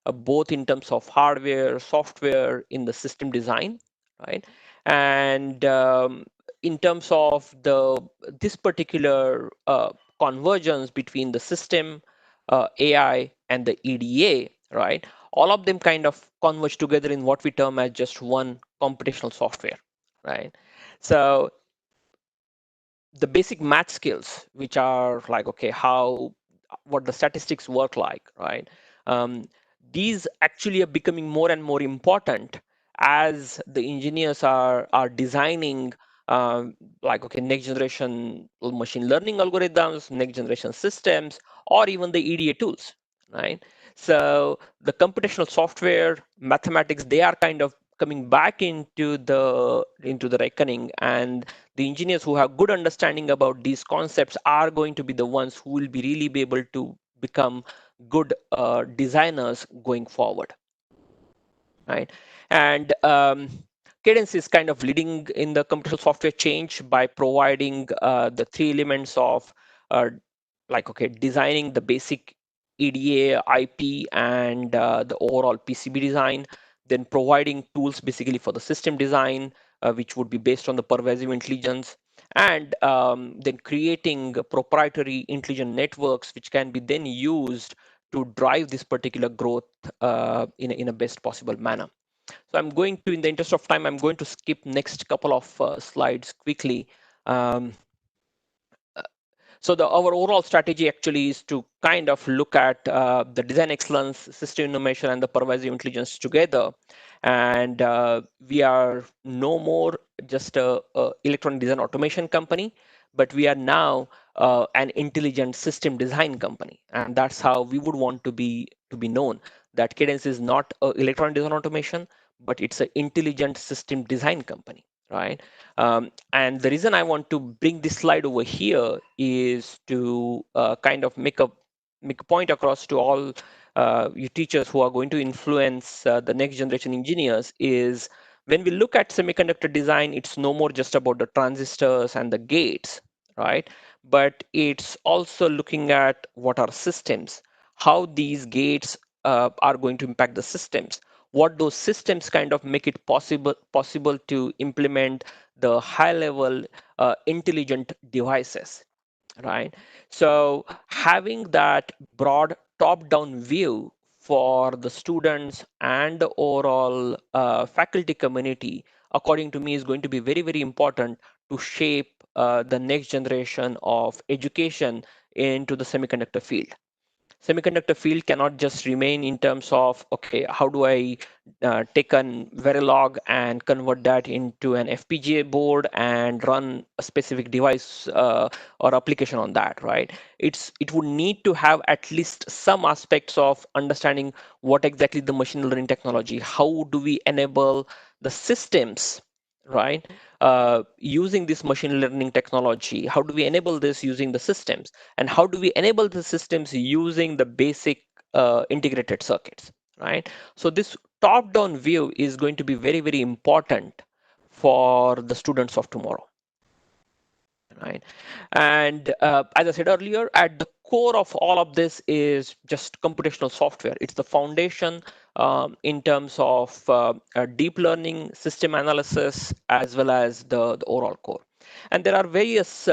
both in terms of hardware, software, in the system design, right? And in terms of this particular convergence between the system, AI, and the EDA, right? All of them kind of converge together in what we term as just one computational software, right? So the basic math skills, which are like, okay, what the statistics work like, right? Um, these actually are becoming more and more important as the engineers are designing like, okay, next generation machine learning algorithms, next generation systems, or even the EDA tools, right? So the computational software, mathematics, they are kind of coming back into the reckoning, and the engineers who have good understanding about these concepts are going to be the ones who will be really be able to become good designers going forward, right? And Cadence is kind of leading in the computational software change by providing the three elements of like, okay, designing the basic EDA, IP, and the overall PCB design, then providing tools basically for the system design, which would be based on the pervasive intelligence, and then creating proprietary intelligent networks, which can be then used to drive this particular growth in a best possible manner. So I'm going to, in the interest of time, I'm going to skip next couple of slides quickly. Um, so our overall strategy actually is to kind of look at the design excellence, system innovation, and the pervasive intelligence together. And we are no more just a electronic design automation company, but we are now an intelligent system design company. And that's how we would want to be known, that Cadence is not an electronic design automation, but it's an intelligent system design company, right? And the reason I want to bring this slide over here is to kind of make a point across to all you teachers who are going to influence the next generation engineers is, when we look at semiconductor design, it's no more just about the transistors and the gates, right? But it's also looking at what are systems, how these gates are going to impact the systems, what those systems kind of make it possible to implement the high level intelligent devices, right? So having that broad top down view for the students and the overall faculty community, according to me, is going to be very, very important to shape the next generation of education into the semiconductor field. Semiconductor field cannot just remain in terms of, okay, how do I take an Verilog and convert that into an FPGA board and run a specific device or application on that, right? It would need to have at least some aspects of understanding what exactly the machine learning technology, how do we enable the systems, right? Using this machine learning technology, how do we enable this using the systems? And how do we enable the systems using the basic integrated circuits, right? So this top-down view is going to be very, very important for the students of tomorrow, right? And as I said earlier, at the core of all of this is just computational software. It's the foundation in terms of deep learning, system analysis, as well as the overall core. And there are various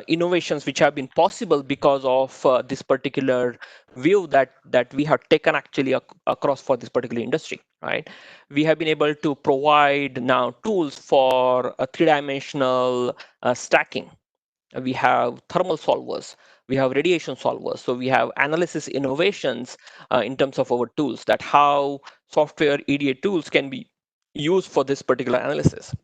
innovations which have been possible because of this particular view that we have taken actually across for this particular industry, right? We have been able to provide now tools for a three-dimensional stacking. We have thermal solvers, we have radiation solvers. So we have analysis innovations in terms of our tools, that how software EDA tools can be used for this particular analysis.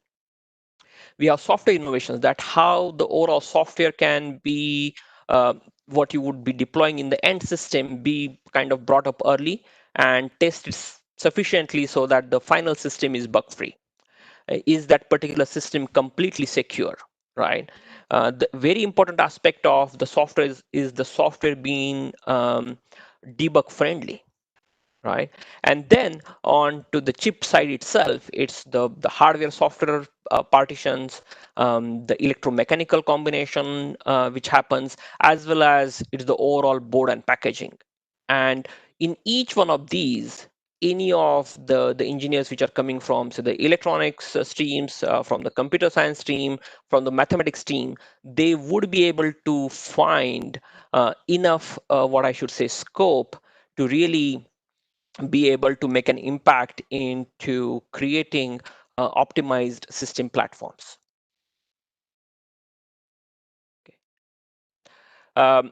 We have software innovations, that how the overall software can be what you would be deploying in the end system be kind of brought up early and tested sufficiently so that the final system is bug free. Is that particular system completely secure? right? The very important aspect of the software is the software being debug friendly, right? And then on to the chip side itself, it's the hardware software partitions, the electromechanical combination which happens, as well as it's the overall board and packaging. And in each one of these, any of the engineers which are coming from, so the electronics streams, from the computer science stream, from the mathematics team, they would be able to find enough, what I should say, scope to really be able to make an impact into creating optimized system platforms. Okay.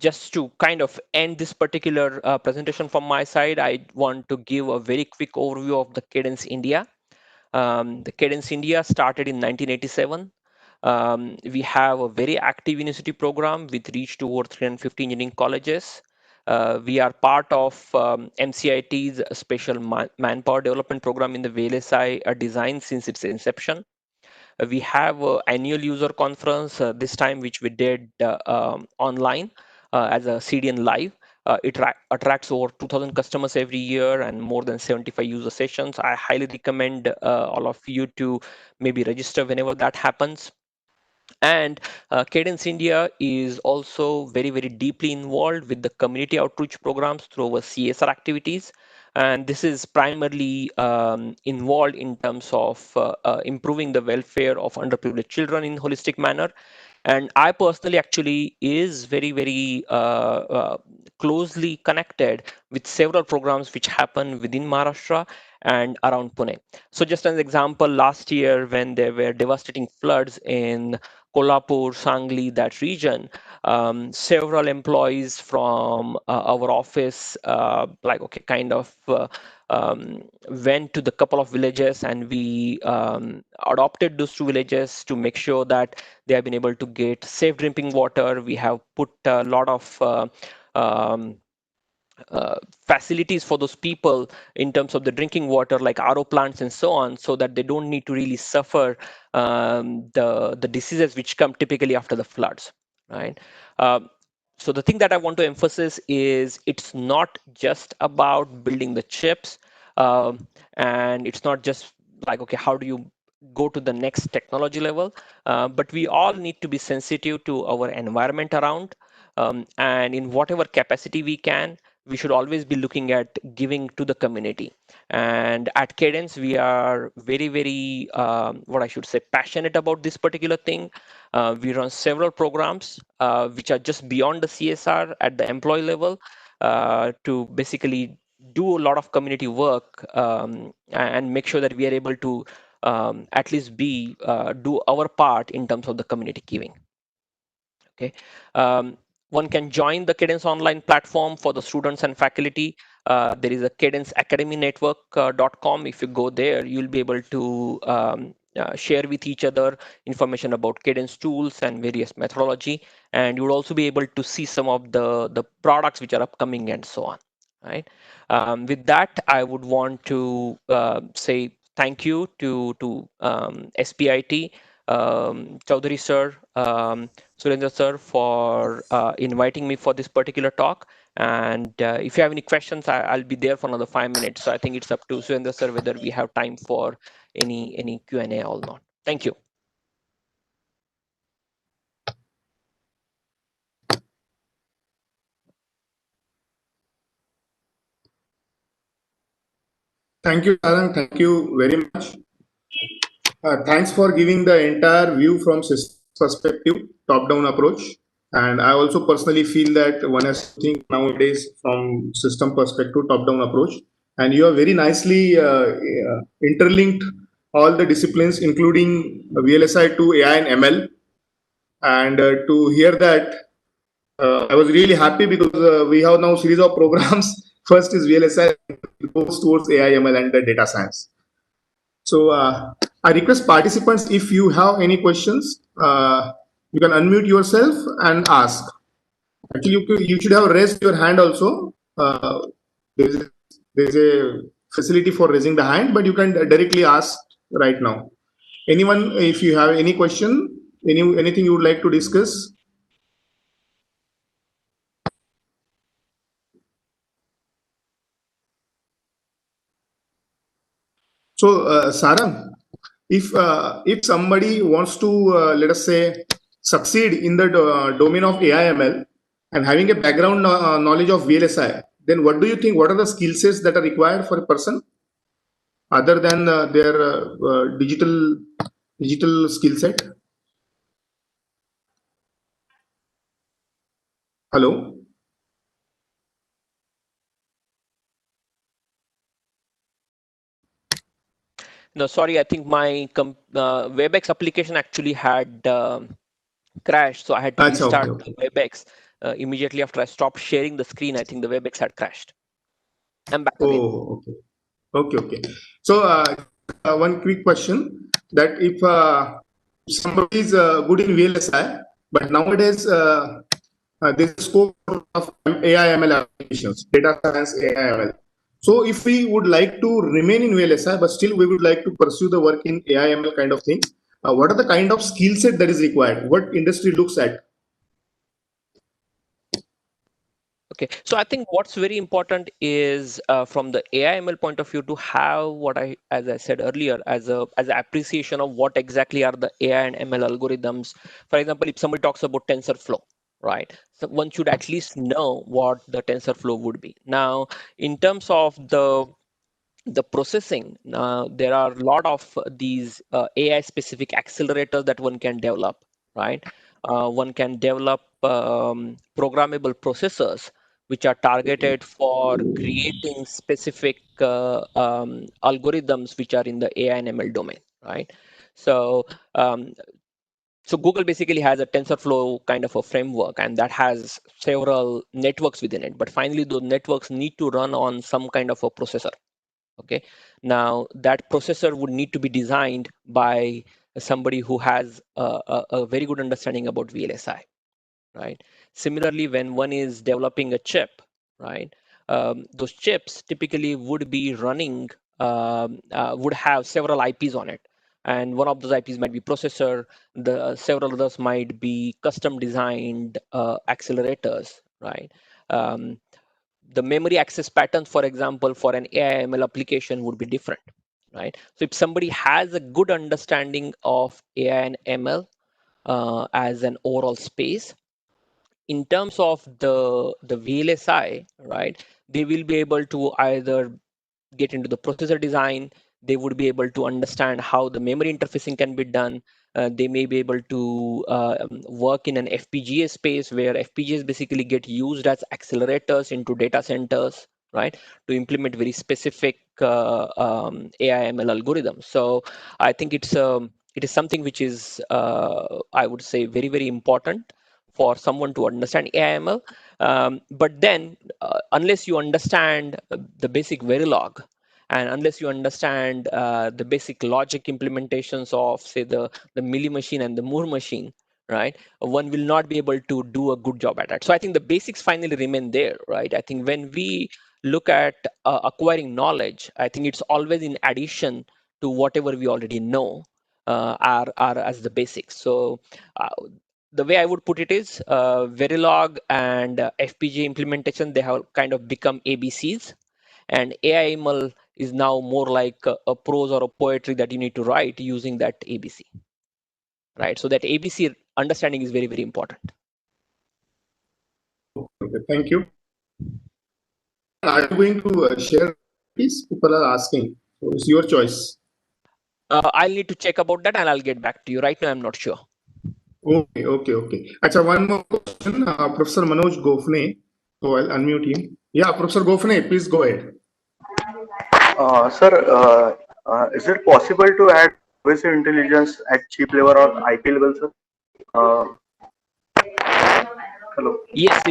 Just to kind of end this particular presentation from my side, I want to give a very quick overview of the Cadence India. The Cadence India started in 1987. We have a very active university program with reach to over 350 engineering colleges. We are part of MCIT's special manpower development program in the VLSI design since its inception. We have an annual user conference this time, which we did online as a CDN live. It attracts over 2,000 customers every year and more than 75 user sessions. I highly recommend all of you to maybe register whenever that happens. And Cadence India is also very, very deeply involved with the community outreach programs through our CSR activities. And this is primarily involved in terms of improving the welfare of underprivileged children in holistic manner. And I personally actually is very, very closely connected with several programs which happen within Maharashtra and around Pune. So just as an example, last year when there were devastating floods in Kolhapur, Sangli, that region, several employees from our office, went to the couple of villages, and we adopted those two villages to make sure that they have been able to get safe drinking water. We have put a lot of um, facilities for those people in terms of the drinking water, like RO plants and so on, so that they don't need to really suffer the diseases which come typically after the floods, right? So the thing that I want to emphasize is it's not just about building the chips, and it's not just like, okay, how do you go to the next technology level? But we all need to be sensitive to our environment around, and in whatever capacity we can, we should always be looking at giving to the community. And at Cadence, we are very, very, what I should say, passionate about this particular thing. We run several programs which are just beyond the CSR at the employee level to basically do a lot of community work and make sure that we are able to at least do our part in terms of the community giving. Okay. One can join the Cadence online platform for the students and faculty. There is a cadenceacademynetwork.com. If you go there, you'll be able to share with each other information about Cadence tools and various methodology. And you'll also be able to see some of the products which are upcoming and so on. Right. With that, I would want to say thank you to S.P.I.T, Chaudhary sir, Surendra sir, for inviting me for this particular talk. And if you have any questions, I'll be there for another 5 minutes. So I think it's up to Surendra sir whether we have time for any Q&A or not. Thank you. Thank you, Sarang. Thank you very much. Thanks for giving the entire view from system perspective, top-down approach. And I also personally feel that one has to think nowadays from system perspective, top-down approach. And you have very nicely interlinked all the disciplines, including VLSI to AI and ML. And to hear that, I was really happy because we have now series of programs. First is VLSI, goes towards AI, ML, and the data science. So I request participants, if you have any questions, you can unmute yourself and ask. Actually, you should have raised your hand also. There's a facility for raising the hand, but you can directly ask right now. Anyone, if you have any question, Anything you would like to discuss? So, Sarang, if somebody wants to let us say succeed in the domain of AI/ML and having a background knowledge of VLSI, then what do you think? What are the skill sets that are required for a person other than their digital skill set? Hello. No, sorry, I think my WebEx application actually had crashed, so I had to Achha, restart okay. the WebEx. Immediately after I stopped sharing the screen, I think the WebEx had crashed. I'm back again. Oh, okay. Okay. So, one quick question that if somebody is good in VLSI, but nowadays there's scope of AI/ML applications, data science AI/ML. So, if we would like to remain in VLSI, but still we would like to pursue the work in AI/ML kind of thing, what are the kind of skill set that is required? What industry looks at? Okay, so I think what's very important is from the AI/ML point of view to have what as I said earlier, as an appreciation of what exactly are the AI and ML algorithms. For example, if somebody talks about TensorFlow, right? So one should at least know what the TensorFlow would be. Now, in terms of the processing, there are a lot of these AI specific accelerators that one can develop, right? One can develop programmable processors which are targeted for creating specific algorithms which are in the AI and ML domain, right? So um, so Google basically has a TensorFlow kind of a framework, and that has several networks within it. But finally, those networks need to run on some kind of a processor. Okay, now that processor would need to be designed by somebody who has a very good understanding about VLSI, right? Similarly, when one is developing a chip, right, those chips typically would be running, would have several IPs on it. And one of those IPs might be processor, the several others might be custom designed accelerators, right? Um, the memory access patterns, for example, for an AI/ML application would be different, right? So if somebody has a good understanding of AI and ML as an overall space, in terms of the VLSI, right, they will be able to either get into the processor design. They would be able to understand how the memory interfacing can be done. They may be able to work in an FPGA space where FPGAs basically get used as accelerators into data centers, right, to implement very specific AI/ML algorithms. So I think it is something which is I would say very important for someone to understand AI/ML. But then, unless you understand the basic Verilog, and unless you understand the basic logic implementations of, say, the Milli machine and the Moore machine, right, one will not be able to do a good job at that. So I think the basics finally remain there, right? I think when we look at acquiring knowledge, I think it's always in addition to whatever we already know are as the basics. So uh, the way I would put it is Verilog and FPGA implementation, they have kind of become ABCs, and AI/ML is now more like a prose or a poetry that you need to write using that ABC, right? So that ABC understanding is very important. Okay, thank you. Are you going to share? Please, people are asking. So it's your choice. I'll need to check about that and I'll get back to you. Right now, I'm not sure. Okay. Achha, one more question. Professor Manoj Gofne. So I'll unmute him. Yeah, Professor Gofne, please go ahead. Sir, is it possible to add pervasive intelligence at chip level or IP level, sir? Uh, Hello. Yes,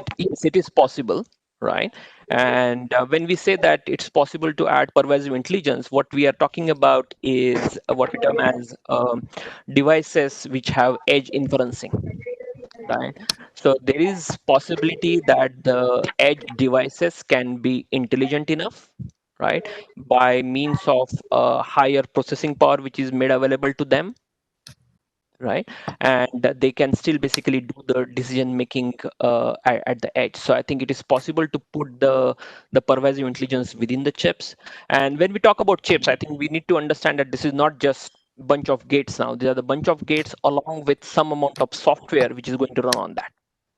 it is possible, right? And when we say that it's possible to add pervasive intelligence, what we are talking about is what we term as devices which have edge inferencing, right? So there is possibility that the edge devices can be intelligent enough, right, by means of higher processing power which is made available to them, right? And they can still basically do the decision making at the edge. So I think it is possible to put the pervasive intelligence within the chips. And when we talk about chips, I think we need to understand that this is not just bunch of gates now. These are the bunch of gates along with some amount of software which is going to run on that,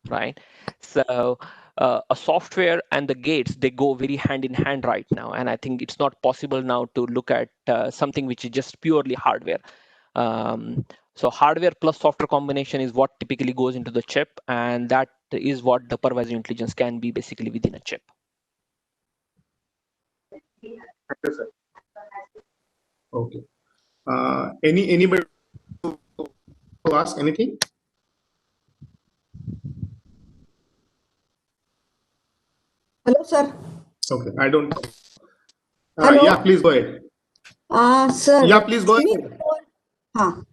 right? So a software and the gates, they go very hand in hand right now. And I think it's not possible now to look at something which is just purely hardware. So hardware plus software combination is what typically goes into the chip, and that is what the pervasive intelligence can be basically within a chip. Thank you, sir. Okay. Anybody to ask anything? Hello, sir. Okay, I don't. Hello. Yeah, please go ahead. Sir. Yeah, please go can we ahead. convert-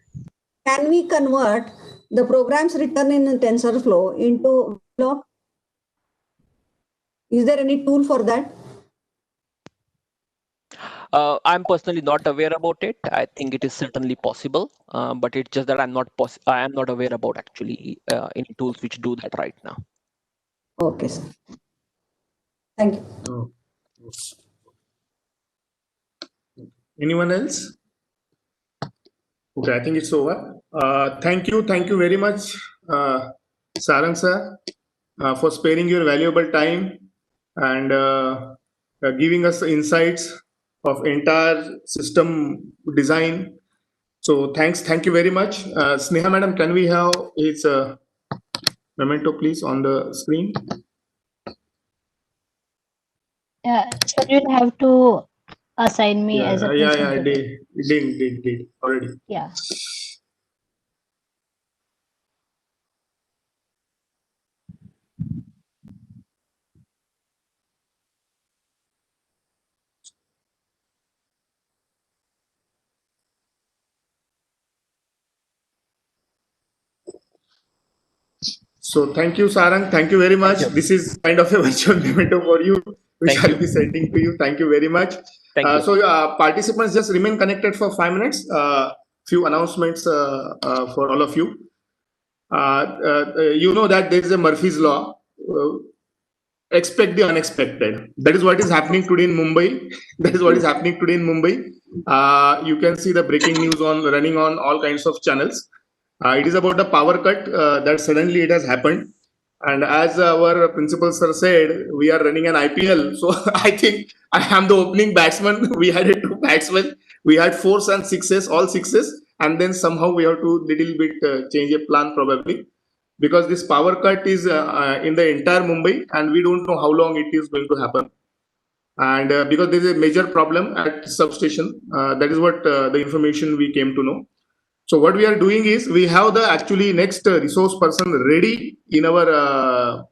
Can we convert the programs written in TensorFlow into block? Is there any tool for that? I'm personally not aware about it. I think it is certainly possible, but it's just that I am not aware about actually any tools which do that right now. Okay, sir. Thank you. Oh. Anyone else? Okay, I think it's over. Thank you very much, Sarang sir, for sparing your valuable time and giving us insights of entire system design. So thank you very much. Sneha madam, can we have his memento please on the screen? So you'll have to assign me as a I presenter. did already. Yeah. So thank you, Sarang. Thank you very much. This is kind of a virtual memento for you, which Thank I'll you. be sending to you. Thank you very much. Thank you. So participants, just remain connected for 5 minutes. Few announcements for all of you. You know that there is a Murphy's Law. Expect the unexpected. That is what is happening today in Mumbai. That is what is happening today in Mumbai. You can see the breaking news running on all kinds of channels. It is about the power cut that suddenly it has happened. And as our principal sir said, we are running an IPL. So I think I am the opening batsman. We had 2 batsmen. We had 4s and 6s, all 6s. And then somehow we have to little bit change a plan probably. Because this power cut is in the entire Mumbai and we don't know how long it is going to happen. And because there is a major problem at substation, that is what the information we came to know. So what we are doing is we have the actually next resource person ready in our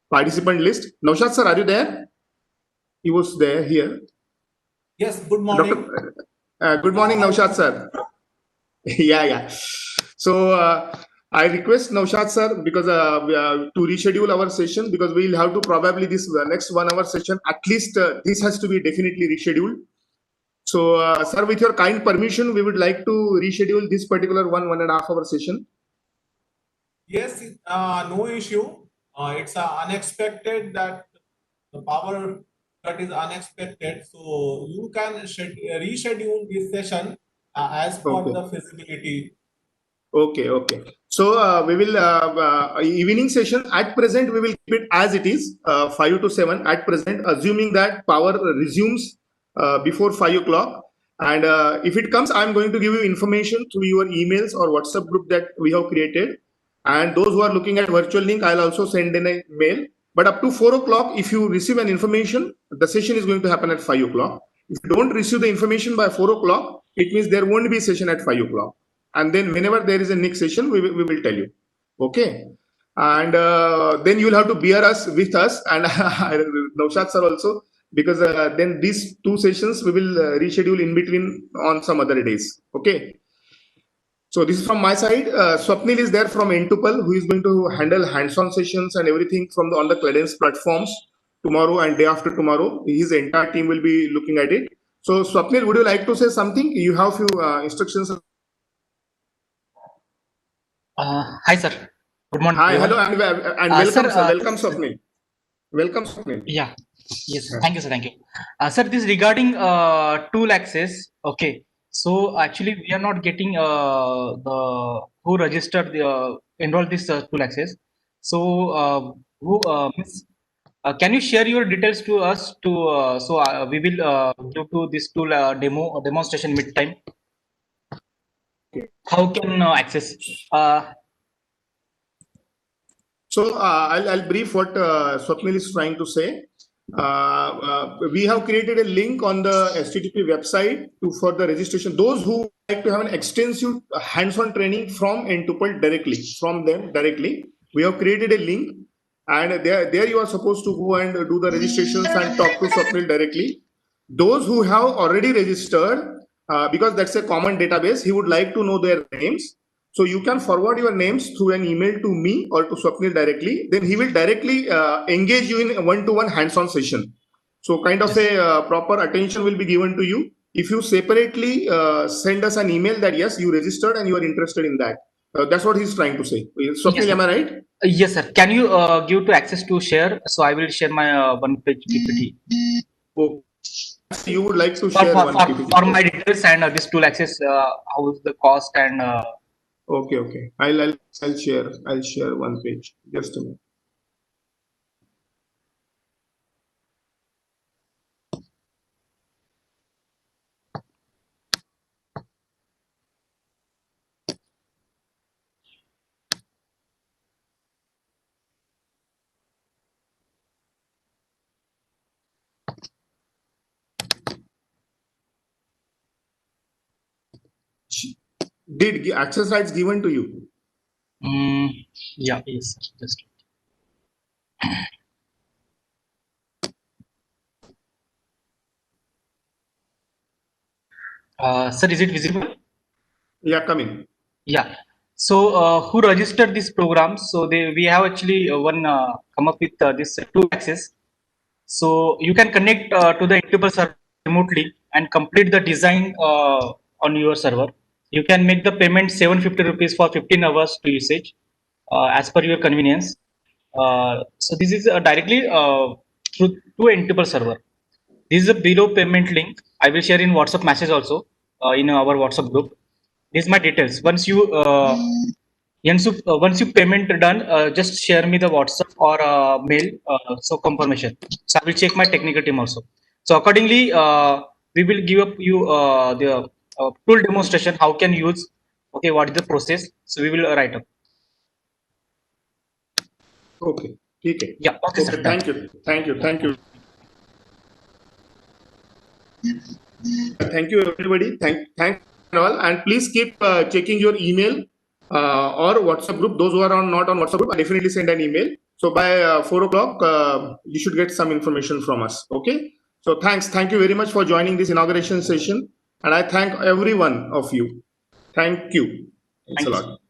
participant list. Naushad sir, are you there? He was there here. Yes, good morning. Good morning, Naushad sir. Yeah. So I request Naushad sir because to reschedule our session because we will have to probably this next 1 hour session at least this has to be definitely rescheduled. So sir, with your kind permission, we would like to reschedule this particular 1.5 hour session. Yes, no issue. It's unexpected that the power cut is unexpected. So you can reschedule this session as per Okay. the feasibility. Okay. So we will evening session at present we will keep it as it is 5 to 7 at present, assuming that power resumes before 5 o'clock. And if it comes, I'm going to give you information through your emails or WhatsApp group that we have created. And those who are looking at virtual link, I'll also send in a mail. But up to 4 o'clock, if you receive an information, the session is going to happen at 5 o'clock. If you don't receive the information by 4 o'clock, it means there won't be a session at 5 o'clock. And then whenever there is a next session, we will tell you. Okay. And then you'll have to bear with us and Naushad sir also, because then these 2 sessions we will reschedule in between on some other days. Okay. So this is from my side. Swapnil is there from N2PAL, who is going to handle hands-on sessions and everything from on the Cadence platforms tomorrow and day after tomorrow. His entire team will be looking at it. So Swapnil, would you like to say something? You have few instructions. Hi, sir. Good morning, Hi, everyone. hello, and welcome, Sir, sir. Welcome, Swapnil. Welcome, Swapnil. Yeah, yes, Yeah. thank you, sir. Thank you. Sir, this regarding tool access. Okay, so actually, we are not getting the who registered the enroll this tool access. So, who miss, can you share your details to us to so we will give to this tool demonstration mid time. How can access? So I'll brief what Swapnil is trying to say. We have created a link on the STTP website for the registration. Those who like to have an extensive hands-on training from N2PL directly, from them directly, we have created a link, and there you are supposed to go and do the registrations and talk to Swapnil directly. Those who have already registered, because that's a common database, he would like to know their names. So you can forward your names through an email to me or to Swapnil directly. Then he will directly engage you in a one-to-one hands-on session. So kind of a proper attention will be given to you. If you separately send us an email that yes, you registered and you are interested in that. That's what he's trying to say. Swapnil, Yes, am I right? Yes, sir. Can you give to access to share? So I will share my one page PPT. Oh, you would like to For, share for, one for, PPT. for my details and this tool access, how is the cost and Okay. I'll share one page. Just a minute. Did access rights given to you? yeah, yes, sir. Just sir, is it visible? Yeah, coming. Yeah. So who registered this program? So we have actually one come up with this tool access. So you can connect to the N2PL server remotely and complete the design on your server. You can make the payment 750 rupees for 15 hours to usage as per your convenience. So this is directly through to N2PL server. This is a below payment link. I will share in WhatsApp message also in our WhatsApp group. This is my details. Once you payment done, just share me the WhatsApp or mail so confirmation. So I will check my technical team also. So accordingly, we will give up you the tool demonstration. How can you use? Okay, what is the process? So we will write up. Okay. Okay. Yeah. Okay, sir. Thank you. Thank you. Thank you, everybody. Thank all, and please keep checking your email or WhatsApp group. Those who are not on WhatsApp group, definitely send an email. So by 4 o'clock, you should get some information from us. Okay. So thank you very much for joining this inauguration session, and I thank every one of you. Thank you. Thanks a lot.